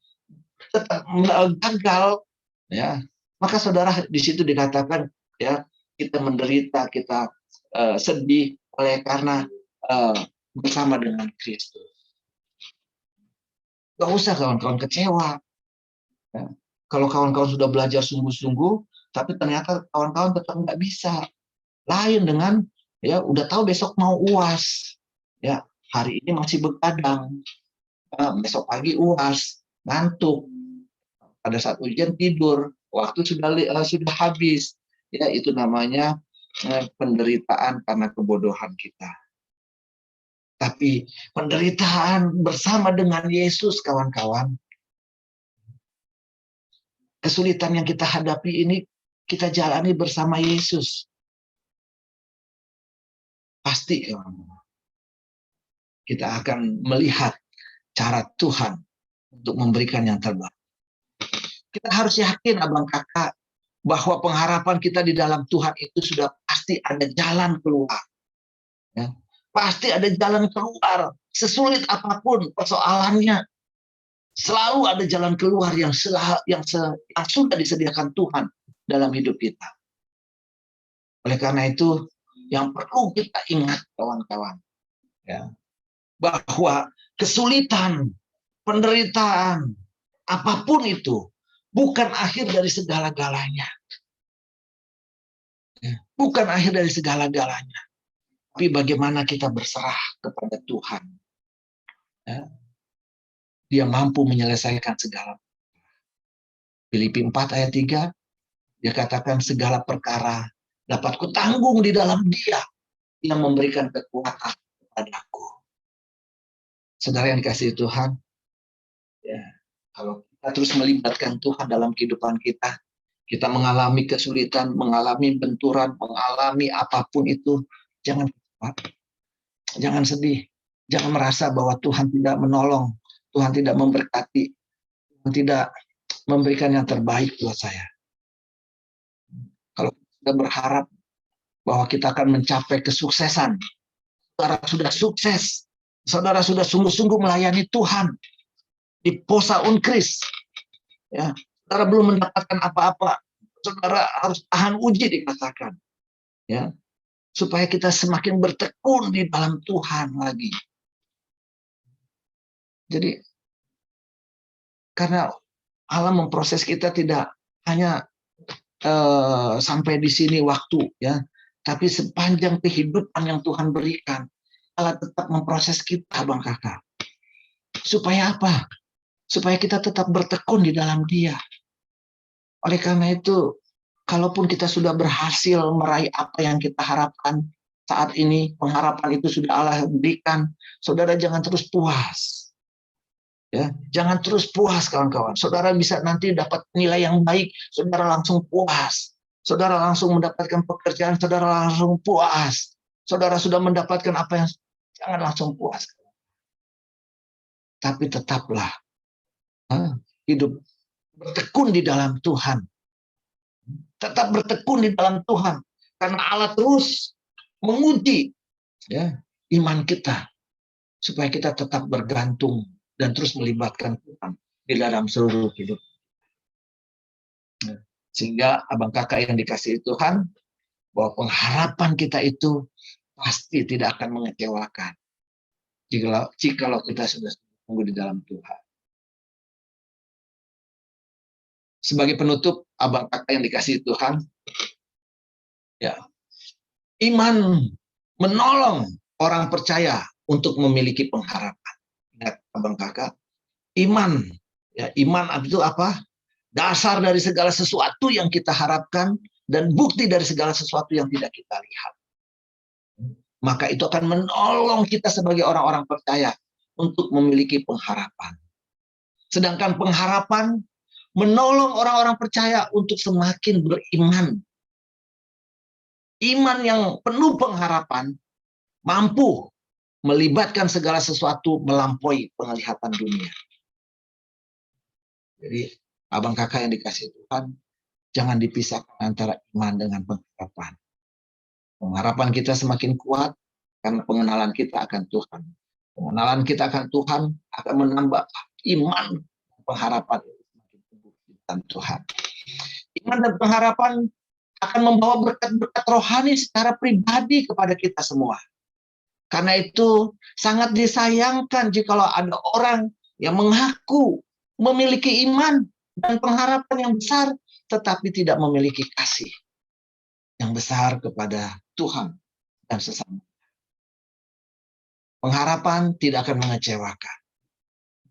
tetap gagal, ya, maka saudara di situ dikatakan, ya, kita menderita, kita sedih oleh karena bersama dengan Kristus. Gak usah kawan-kawan kecewa. Ya. Kalau kawan-kawan sudah belajar sungguh-sungguh, tapi ternyata kawan-kawan tetap nggak bisa. Lain dengan, ya, udah tahu besok mau UAS, ya, hari ini masih begadang, besok pagi UAS, ngantuk, pada saat ujian tidur, waktu sudah habis, ya, itu namanya penderitaan karena kebodohan kita. Tapi penderitaan bersama dengan Yesus, kawan-kawan, kesulitan yang kita hadapi ini kita jalani bersama Yesus. Pasti, kawan-kawan, kita akan melihat cara Tuhan untuk memberikan yang terbaik. Kita harus yakin, abang kakak, bahwa pengharapan kita di dalam Tuhan itu sudah pasti ada jalan keluar. Ya. Pasti ada jalan keluar. Sesulit apapun persoalannya, selalu ada jalan keluar yang sudah disediakan Tuhan dalam hidup kita. Oleh karena itu, yang perlu kita ingat, kawan-kawan, ya, bahwa kesulitan, penderitaan, apapun itu, bukan akhir dari segala-galanya. Bukan akhir dari segala-galanya. Tapi bagaimana kita berserah kepada Tuhan. Ya. Dia mampu menyelesaikan segala. Filipi 4 ayat 3, dia katakan segala perkara dapat kutanggung di dalam Dia yang memberikan kekuatan kepadaku. Saudara yang dikasihi Tuhan, ya, kalau kita terus melibatkan Tuhan dalam kehidupan kita, kita mengalami kesulitan, mengalami benturan, mengalami apapun itu, jangan sedih, jangan merasa bahwa Tuhan tidak menolong, Tuhan tidak memberkati, Tuhan tidak memberikan yang terbaik buat saya. Kalau kita berharap bahwa kita akan mencapai kesuksesan, saudara sudah sukses, saudara sudah sungguh-sungguh melayani Tuhan di Posa Unkris, ya, saudara belum mendapatkan apa-apa, saudara harus tahan uji, dikatakan, ya, supaya kita semakin bertekun di dalam Tuhan lagi. Jadi karena Allah memproses kita tidak hanya sampai di sini waktu ya, tapi sepanjang kehidupan yang Tuhan berikan, Allah tetap memproses kita, Abang Kakak. Supaya apa? Supaya kita tetap bertekun di dalam Dia. Oleh karena itu, kalaupun kita sudah berhasil meraih apa yang kita harapkan saat ini, pengharapan itu sudah Allah berikan, saudara jangan terus puas. Ya, jangan terus puas kawan-kawan. Saudara bisa nanti dapat nilai yang baik, saudara langsung puas. Saudara langsung mendapatkan pekerjaan, saudara langsung puas. Saudara sudah mendapatkan apa yang, jangan langsung puas. Tapi tetaplah hidup bertekun di dalam Tuhan. Tetap bertekun di dalam Tuhan. Karena Allah terus menguji ya, iman kita. Supaya kita tetap bergantung dan terus melibatkan Tuhan di dalam seluruh hidup. Sehingga Abang Kakak yang dikasihi Tuhan, bahwa pengharapan kita itu pasti tidak akan mengecewakan. Jikalau kita sudah tunggu di dalam Tuhan. Sebagai penutup, Abang Kakak yang dikasihi Tuhan, ya, iman menolong orang percaya untuk memiliki pengharapan. Ingat Abang Kakak, iman, ya, iman itu apa? Dasar dari segala sesuatu yang kita harapkan dan bukti dari segala sesuatu yang tidak kita lihat. Maka itu akan menolong kita sebagai orang-orang percaya untuk memiliki pengharapan. Sedangkan pengharapan menolong orang-orang percaya untuk semakin beriman. Iman yang penuh pengharapan mampu melibatkan segala sesuatu melampaui penglihatan dunia. Jadi, Abang Kakak yang dikasihi Tuhan, jangan dipisahkan antara iman dengan pengharapan. Pengharapan kita semakin kuat karena pengenalan kita akan Tuhan. Pengenalan kita akan Tuhan akan menambah iman dan pengharapan semakin tumbuh di dalam Tuhan. Iman dan pengharapan akan membawa berkat-berkat rohani secara pribadi kepada kita semua. Karena itu sangat disayangkan jikalau ada orang yang mengaku memiliki iman dan pengharapan yang besar, tetapi tidak memiliki kasih yang besar kepada Tuhan dan sesama. Pengharapan tidak akan mengecewakan.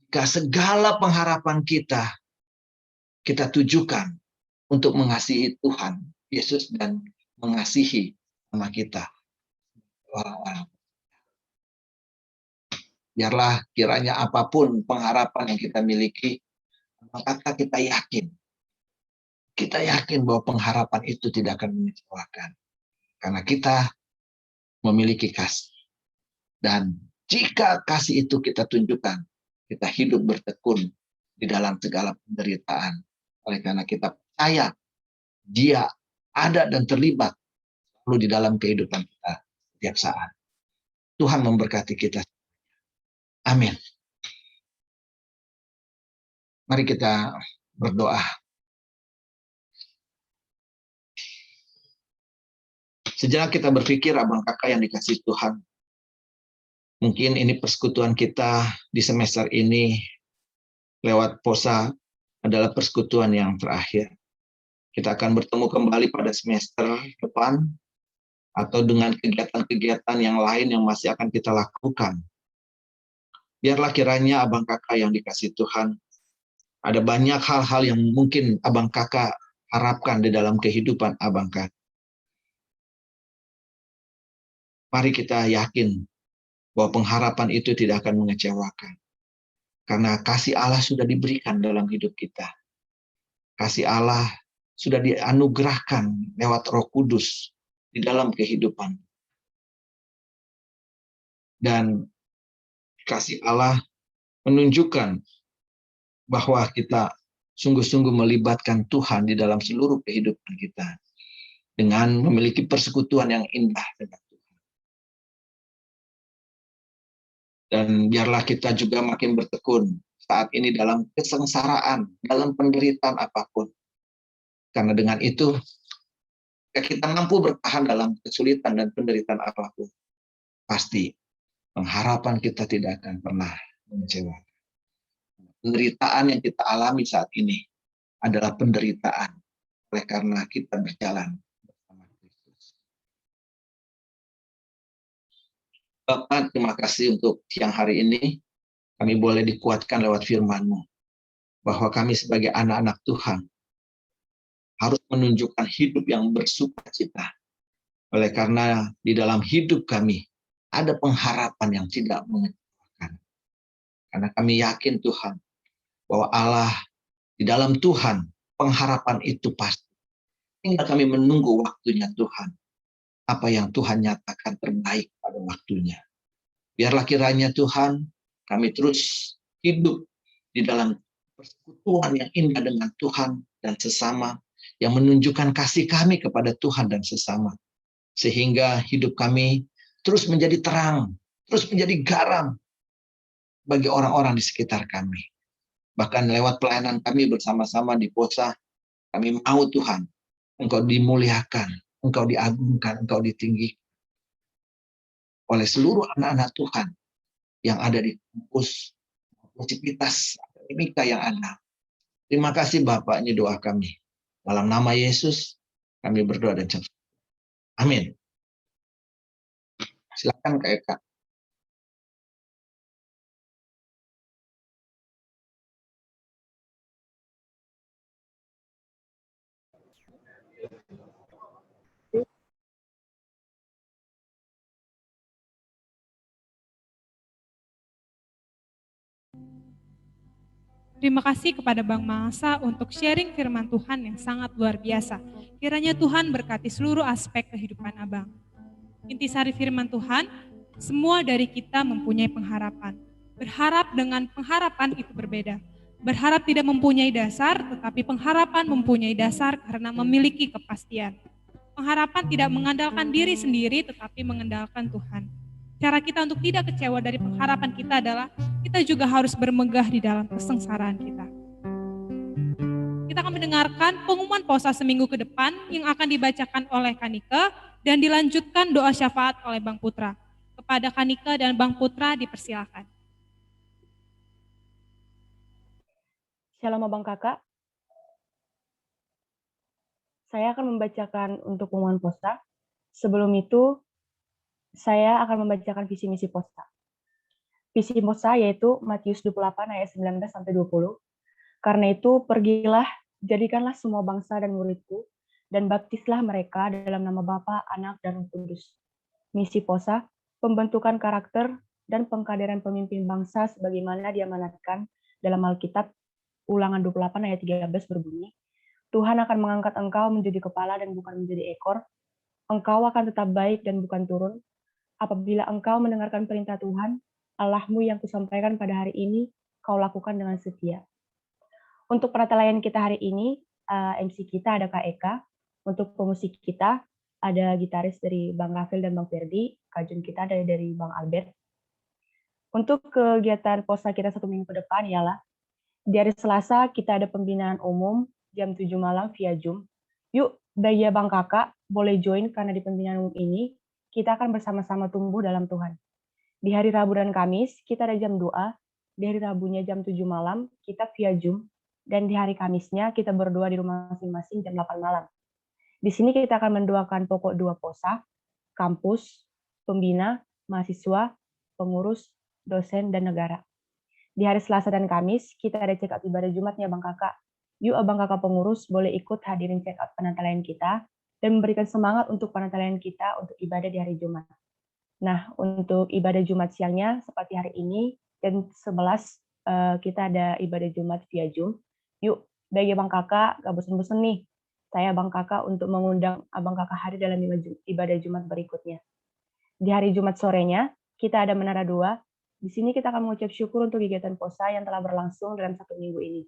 Jika segala pengharapan kita tujukan untuk mengasihi Tuhan Yesus dan mengasihi sama kita, orang-orang. Biarlah kiranya apapun pengharapan yang kita miliki, maka kita yakin bahwa pengharapan itu tidak akan mengecewakan. Karena kita memiliki kasih. Dan jika kasih itu kita tunjukkan, kita hidup bertekun di dalam segala penderitaan. Oleh karena kita percaya Dia ada dan terlibat selalu di dalam kehidupan kita setiap saat. Tuhan memberkati kita. Amin. Mari kita berdoa. Sejenak kita berpikir, Abang Kakak yang dikasihi Tuhan. Mungkin ini persekutuan kita di semester ini lewat POSA adalah persekutuan yang terakhir. Kita akan bertemu kembali pada semester depan atau dengan kegiatan-kegiatan yang lain yang masih akan kita lakukan. Biarlah kiranya Abang Kakak yang dikasihi Tuhan, ada banyak hal-hal yang mungkin Abang Kakak harapkan di dalam kehidupan Abang Kakak. Mari kita yakin bahwa pengharapan itu tidak akan mengecewakan. Karena kasih Allah sudah diberikan dalam hidup kita. Kasih Allah sudah dianugerahkan lewat Roh Kudus di dalam kehidupan. Dan kasih Allah menunjukkan bahwa kita sungguh-sungguh melibatkan Tuhan di dalam seluruh kehidupan kita. Dengan memiliki persekutuan yang indah dengan Tuhan. Dan biarlah kita juga makin bertekun saat ini dalam kesengsaraan, dalam penderitaan apapun. Karena dengan itu, kita mampu bertahan dalam kesulitan dan penderitaan apapun. Pasti pengharapan kita tidak akan pernah mengecewakan. Penderitaan yang kita alami saat ini adalah penderitaan oleh karena kita berjalan bersama Kristus. Bapak, terima kasih untuk siang hari ini. Kami boleh dikuatkan lewat firman-Mu, bahwa kami sebagai anak-anak Tuhan harus menunjukkan hidup yang bersukacita. Oleh karena di dalam hidup kami ada pengharapan yang tidak mengecewakan. Karena kami yakin Tuhan, bahwa Allah di dalam Tuhan, pengharapan itu pasti. Tinggal kami menunggu waktunya Tuhan. Apa yang Tuhan nyatakan terbaik pada waktunya. Biarlah kiranya Tuhan, kami terus hidup di dalam persekutuan yang indah dengan Tuhan dan sesama, yang menunjukkan kasih kami kepada Tuhan dan sesama. Sehingga hidup kami terus menjadi terang, terus menjadi garam bagi orang-orang di sekitar kami. Bahkan lewat pelayanan kami bersama-sama di POSA, kami mau Tuhan, Engkau dimuliakan, Engkau diagungkan, Engkau ditinggikan oleh seluruh anak-anak Tuhan yang ada di kampus, aktivitas akademika yang ada. Terima kasih Bapak, ini doa kami. Dalam nama Yesus, kami berdoa dan syukur. Amin. Silakan Kak Eka. Terima kasih kepada Bang Mangsa untuk sharing firman Tuhan yang sangat luar biasa. Kiranya Tuhan berkati seluruh aspek kehidupan Abang. Intisari firman Tuhan, semua dari kita mempunyai pengharapan. Berharap dengan pengharapan itu berbeda. Berharap tidak mempunyai dasar, tetapi pengharapan mempunyai dasar karena memiliki kepastian. Pengharapan tidak mengandalkan diri sendiri, tetapi mengandalkan Tuhan. Cara kita untuk tidak kecewa dari pengharapan kita adalah kita juga harus bermegah di dalam kesengsaraan kita. Kita akan mendengarkan pengumuman POSA seminggu ke depan yang akan dibacakan oleh Kanika dan dilanjutkan doa syafaat oleh Bang Putra. Kepada Kanika dan Bang Putra dipersilakan. Shalom Abang Kakak. Saya akan membacakan untuk pengumuman POSA. Sebelum itu, saya akan membacakan visi misi POSA. Visi POSA yaitu Matius 28 ayat 19-20. Karena itu, pergilah, jadikanlah semua bangsa dan muridku, dan baptislah mereka dalam nama Bapa, Anak, dan Roh Kudus. Misi POSA, pembentukan karakter dan pengkaderan pemimpin bangsa sebagaimana diamanatkan dalam Alkitab. Ulangan 28 ayat 13 berbunyi, Tuhan akan mengangkat engkau menjadi kepala dan bukan menjadi ekor. Engkau akan tetap baik dan bukan turun. Apabila engkau mendengarkan perintah Tuhan, Allahmu yang kusampaikan pada hari ini, kau lakukan dengan setia. Untuk penata kita hari ini, MC kita ada Kak Eka. Untuk pemusik kita, ada gitaris dari Bang Rafil dan Bang Ferdi. Kajun kita dari Bang Albert. Untuk kegiatan POSA kita 1 minggu ke depan ialah, di hari Selasa kita ada pembinaan umum jam 7 malam via Zoom. Yuk, bagi Bang Kakak, boleh join karena di pembinaan umum ini kita akan bersama-sama tumbuh dalam Tuhan. Di hari Rabu dan Kamis kita ada jam doa. Di hari Rabunya jam 7 malam kita via Zoom. Dan di hari Kamisnya kita berdoa di rumah masing-masing jam 8 malam. Di sini kita akan mendoakan pokok doa POSA, kampus, pembina, mahasiswa, pengurus, dosen, dan negara. Di hari Selasa dan Kamis, kita ada check up ibadah Jumatnya Bang Kakak. Yuk Abang Kakak pengurus boleh ikut hadirin check up penantalayan kita dan memberikan semangat untuk penantalayan kita untuk ibadah di hari Jumat. Nah, untuk ibadah Jumat siangnya seperti hari ini, jam 11 kita ada ibadah Jumat via Zoom. Yuk, bagi Abang Kakak, gak bosan-bosan nih. Saya Abang Kakak untuk mengundang Abang Kakak hadir dalam ibadah Jumat berikutnya. Di hari Jumat sorenya, kita ada menara doa. Di sini kita akan mengucap syukur untuk kegiatan POSA yang telah berlangsung dalam 1 minggu ini.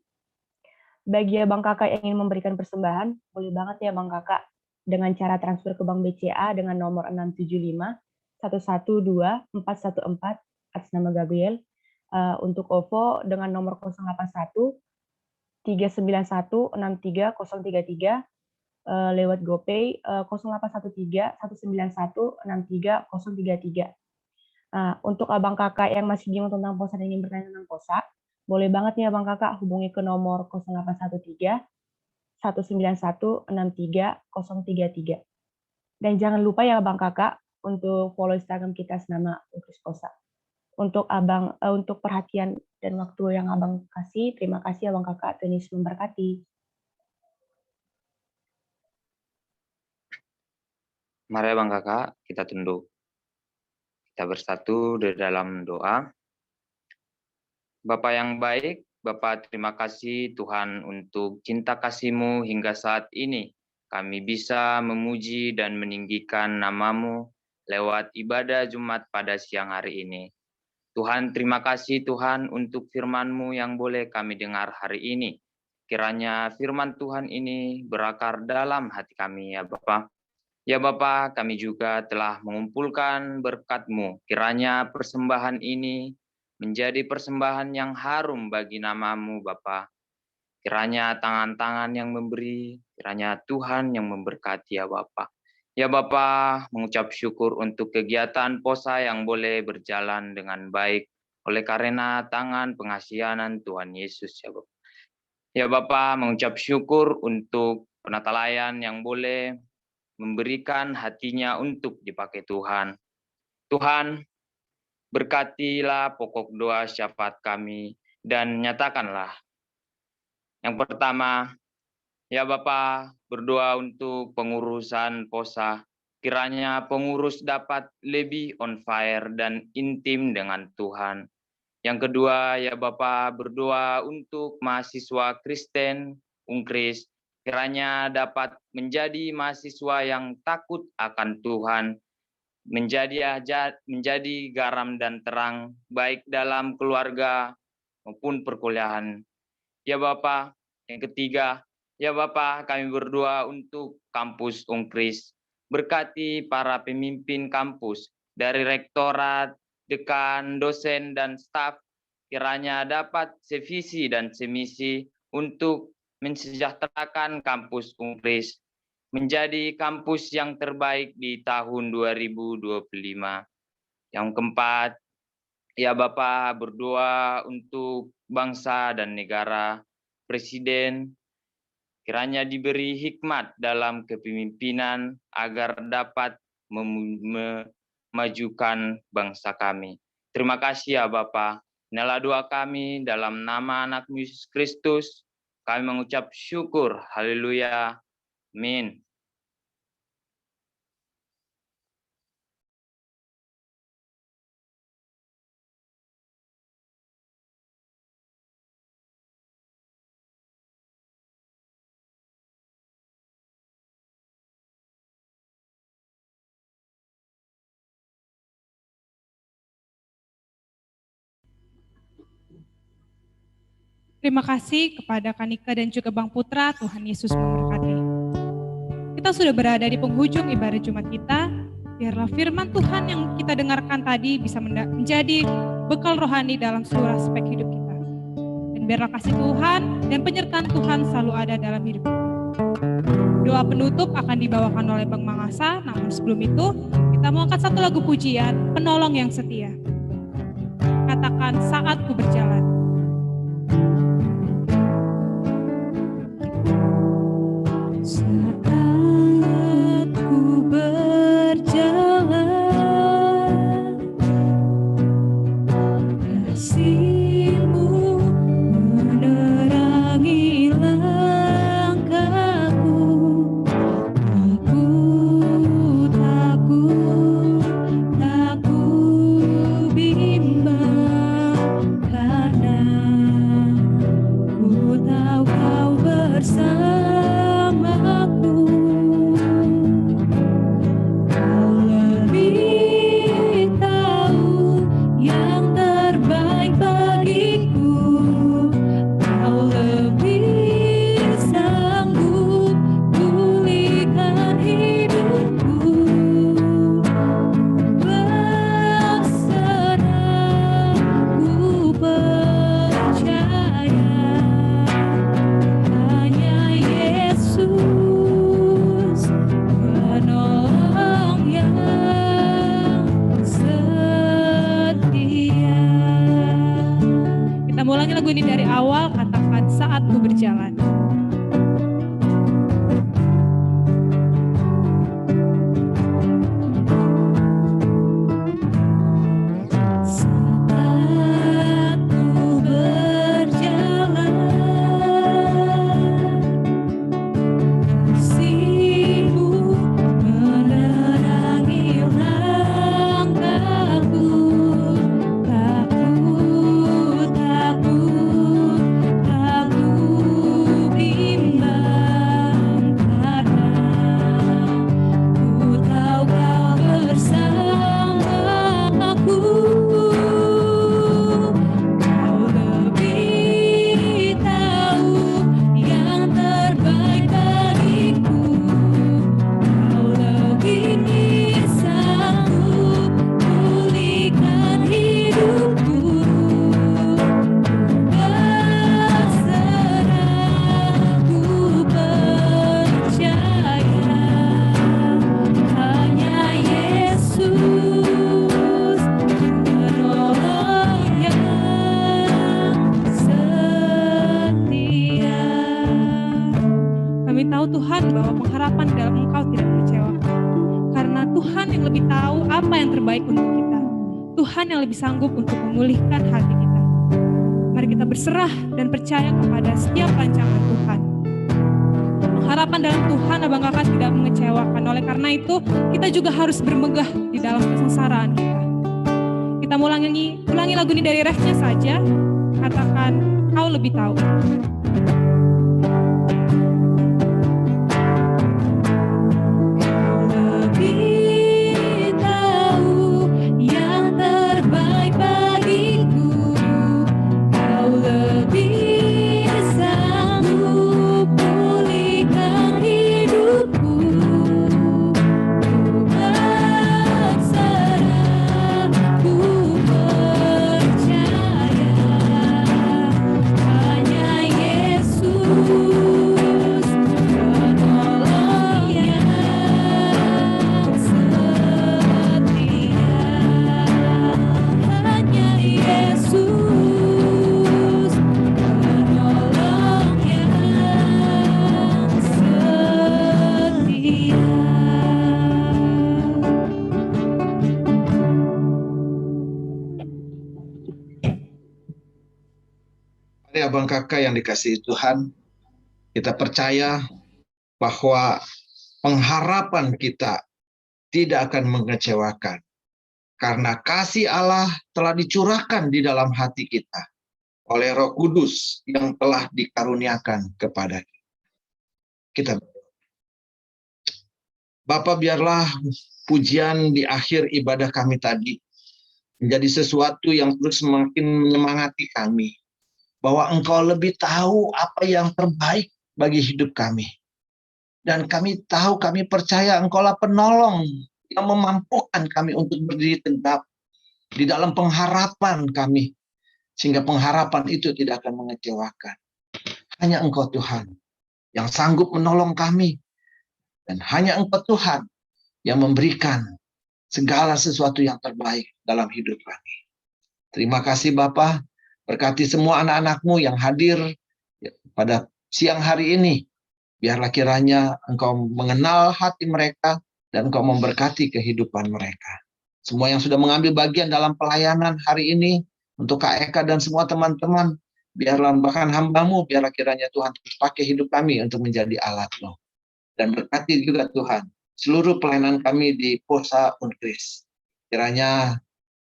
Bagi Abang Kakak yang ingin memberikan persembahan, boleh banget ya Bang Kakak dengan cara transfer ke Bank BCA dengan nomor 675 112 414 atas nama Gabriel. Untuk OVO dengan nomor 081 391 63 033 lewat GoPay 0813 191 63 033. Untuk Abang Kakak yang masih bingung tentang POSA dan ingin bertanya tentang POSA, boleh banget nih Abang Kakak hubungi ke nomor 0813 191 63 033. Dan jangan lupa ya Abang Kakak untuk follow Instagram kita senama Unkris Posa. Untuk perhatian dan waktu yang Abang kasih, terima kasih Abang Kakak. Tuhan Yesus memberkati. Mari Abang Kakak, kita tunduk. Kita bersatu di dalam doa. Bapa yang baik, Bapa terima kasih Tuhan untuk cinta kasih-Mu hingga saat ini. Kami bisa memuji dan meninggikan nama-Mu lewat ibadah Jumat pada siang hari ini. Tuhan, terima kasih Tuhan untuk firman-Mu yang boleh kami dengar hari ini. Kiranya firman Tuhan ini berakar dalam hati kami ya Bapa. Ya Bapa, kami juga telah mengumpulkan berkat-Mu. Kiranya persembahan ini menjadi persembahan yang harum bagi nama-Mu Bapa. Kiranya tangan-tangan yang memberi, kiranya Tuhan yang memberkati ya Bapa. Ya Bapa, mengucap syukur untuk kegiatan posa yang boleh berjalan dengan baik oleh karena tangan pengasihanan Tuhan Yesus ya Bapa. Ya Bapa, mengucap syukur untuk penatalayan yang boleh memberikan hatinya untuk dipakai Tuhan. Tuhan, berkatilah pokok doa syafaat kami dan nyatakanlah. Yang pertama, ya Bapa, berdoa untuk pengurusan posa. Kiranya pengurus dapat lebih on fire dan intim dengan Tuhan. Yang kedua, ya Bapa, berdoa untuk mahasiswa Kristen, Unkris. Kiranya dapat menjadi mahasiswa yang takut akan Tuhan, menjadi garam dan terang, baik dalam keluarga maupun perkuliahan. Ya Bapa, yang ketiga, ya Bapa, kami berdoa untuk kampus Unkris. Berkati para pemimpin kampus, dari rektorat, dekan, dosen, dan staf, kiranya dapat sevisi dan semisi untuk mensejahterakan kampus Unkris menjadi kampus yang terbaik di tahun 2025. Yang keempat, ya Bapa, berdoa untuk bangsa dan negara, Presiden, kiranya diberi hikmat dalam kepemimpinan agar dapat memajukan bangsa kami. Terima kasih ya Bapa. Inilah doa kami dalam nama anak-Mu Yesus Kristus. Kami mengucap syukur. Haleluya. Amin. Terima kasih kepada Kanika dan juga Bang Putra. Tuhan Yesus memberkati. Kita sudah berada di penghujung ibadah Jumat kita. Biarlah firman Tuhan yang kita dengarkan tadi bisa menjadi bekal rohani dalam seluruh aspek hidup kita. Dan biarlah kasih Tuhan dan penyertaan Tuhan selalu ada dalam hidup kita. Doa penutup akan dibawakan oleh Bang Mangasa, namun sebelum itu kita mau angkat satu lagu pujian, Penolong yang Setia. Katakan saat ku berjalan. Saat ku berjalan, kasih-Mu menerangi langkahku. Aku takut, tak ku bimbang, karena ku tahu Kau bersamaku. pengharapan di dalam Engkau tidak mengecewakan. Karena Tuhan yang lebih tahu apa yang terbaik untuk kita. Tuhan yang lebih sanggup untuk memulihkan hati kita. Mari kita berserah dan percaya kepada setiap rancangan Tuhan. Pengharapan dalam Tuhan, abang kakak, tidak mengecewakan. Oleh karena itu, kita juga harus bermegah di dalam kesengsaraan kita. Kita ulangi lagu ini dari refnya saja. Katakan, Kau lebih tahu. Lebih tahu yang terbaik bagiku. Kau lebih sanggup pulihkan hidupku. Ku berserah, ku percaya hanya Yesus penolong yang setia. Hanya Yesus penolong yang setia. Mari abang kakak yang dikasihi Tuhan, kita percaya bahwa pengharapan kita tidak akan mengecewakan. Karena kasih Allah telah dicurahkan di dalam hati kita oleh Roh Kudus yang telah dikaruniakan kepada kita. Bapa, biarlah pujian di akhir ibadah kami tadi menjadi sesuatu yang terus semakin menyemangati kami. Bahwa Engkau lebih tahu apa yang terbaik bagi hidup kami. Dan kami tahu, kami percaya Engkaulah penolong yang memampukan kami untuk berdiri tegap di dalam pengharapan kami. Sehingga pengharapan itu tidak akan mengecewakan. Hanya Engkau Tuhan yang sanggup menolong kami. Dan hanya Engkau Tuhan yang memberikan segala sesuatu yang terbaik dalam hidup kami. Terima kasih Bapa. Berkati semua anak-anak-Mu yang hadir pada siang hari ini. Biarlah kiranya Engkau mengenal hati mereka dan Engkau memberkati kehidupan mereka. Semua yang sudah mengambil bagian dalam pelayanan hari ini, untuk Kak Eka dan semua teman-teman, biarlah bahkan hamba-Mu, biarlah kiranya Tuhan pakai hidup kami untuk menjadi alat-Mu. Dan berkati juga Tuhan seluruh pelayanan kami di Posa Unkris. Kiranya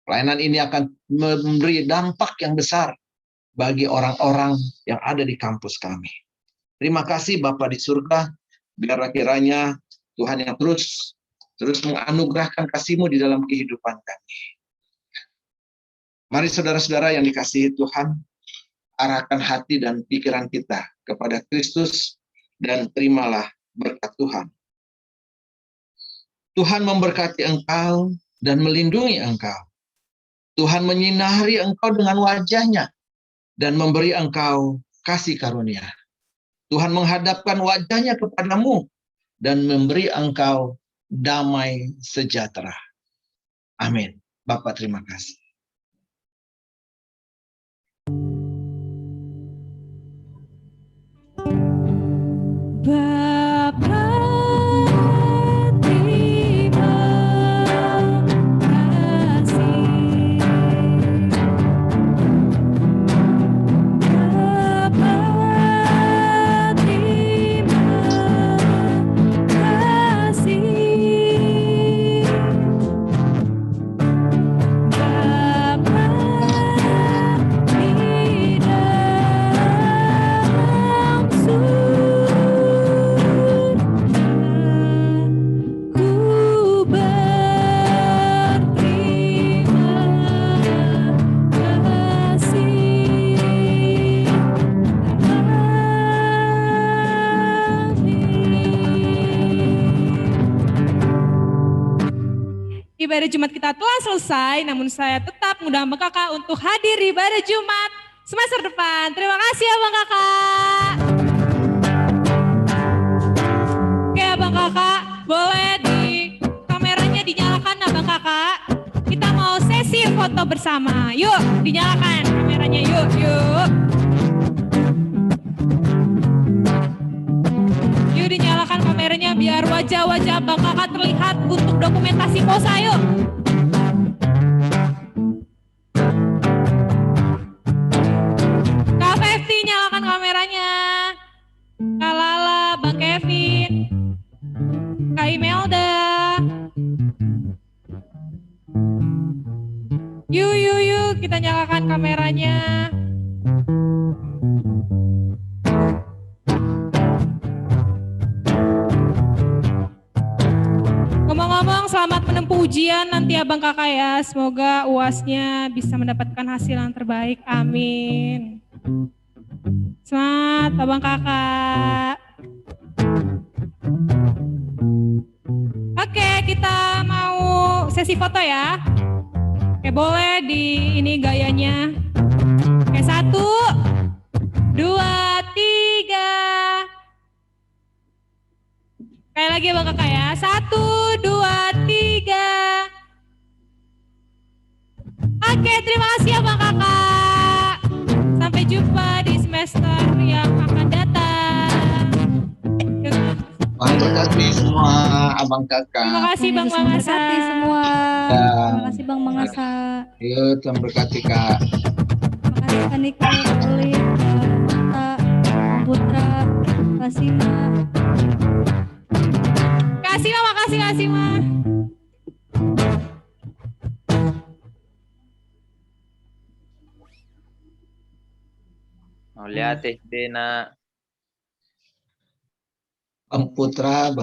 pelayanan ini akan memberi dampak yang besar bagi orang-orang yang ada di kampus kami. Terima kasih Bapa di surga, biarlah kiranya Tuhan yang terus menganugerahkan kasih-Mu di dalam kehidupan kami. Mari saudara-saudara yang dikasihi Tuhan, arahkan hati dan pikiran kita kepada Kristus dan terimalah berkat Tuhan. Tuhan memberkati engkau dan melindungi engkau. Tuhan menyinari engkau dengan wajah-Nya dan memberi engkau kasih karunia. Tuhan menghadapkan wajah-Nya kepadamu dan memberi engkau damai sejahtera. Amin. Bapak terima kasih. Bapa, terima kasih. Bapa, terima kasih. Bapa, di dalam ku berterima kasih. Ibadah Jumat kita telah selesai, namun saya tetap mengundang Abang Kakak untuk hadir di ibadah Jumat semester depan. Terima kasih Abang Kakak. Oke Abang Kakak, boleh di kameranya dinyalakan Abang Kakak. Kita mau sesi foto bersama. Yuk, dinyalakan kameranya. Yuk. Yuk dinyalakan kameranya. biar wajah-wajah Abang Kakak terlihat untuk dokumentasi posa yuk. Kak Festi nyalakan kameranya. Kak Lala, Bang Kevin, Kak Imelda. Yuk, kita nyalakan kameranya. Ngomong-ngomong, selamat menempuh ujian nanti Abang Kakak ya. Semoga UASnya bisa mendapatkan hasil yang terbaik. Amin. Semangat Abang Kakak. Oke, kita mau sesi foto ya. Oke, boleh di ini gayanya. Oke, 1, 2, 3. Kayak lagi Bang Kakak ya. 1, 2, 3. Oke, terima kasih ya Bang Kakak. Sampai jumpa di semester yang akan datang. Terima kasih semua Abang Terima Kakak. kasih Bang Yesus Mangasa. memberkati semua. Ya. Terima kasih Bang Mangasa. Yuk, Tuhan berkati Kak. Terima kasih Kak Niko, Kak Olin, Kak Mata, Kak Putra, Kak Sima. Kasih Ma, makasih kasih Ma. Mau lihat SD nak. Bang Putra, Bang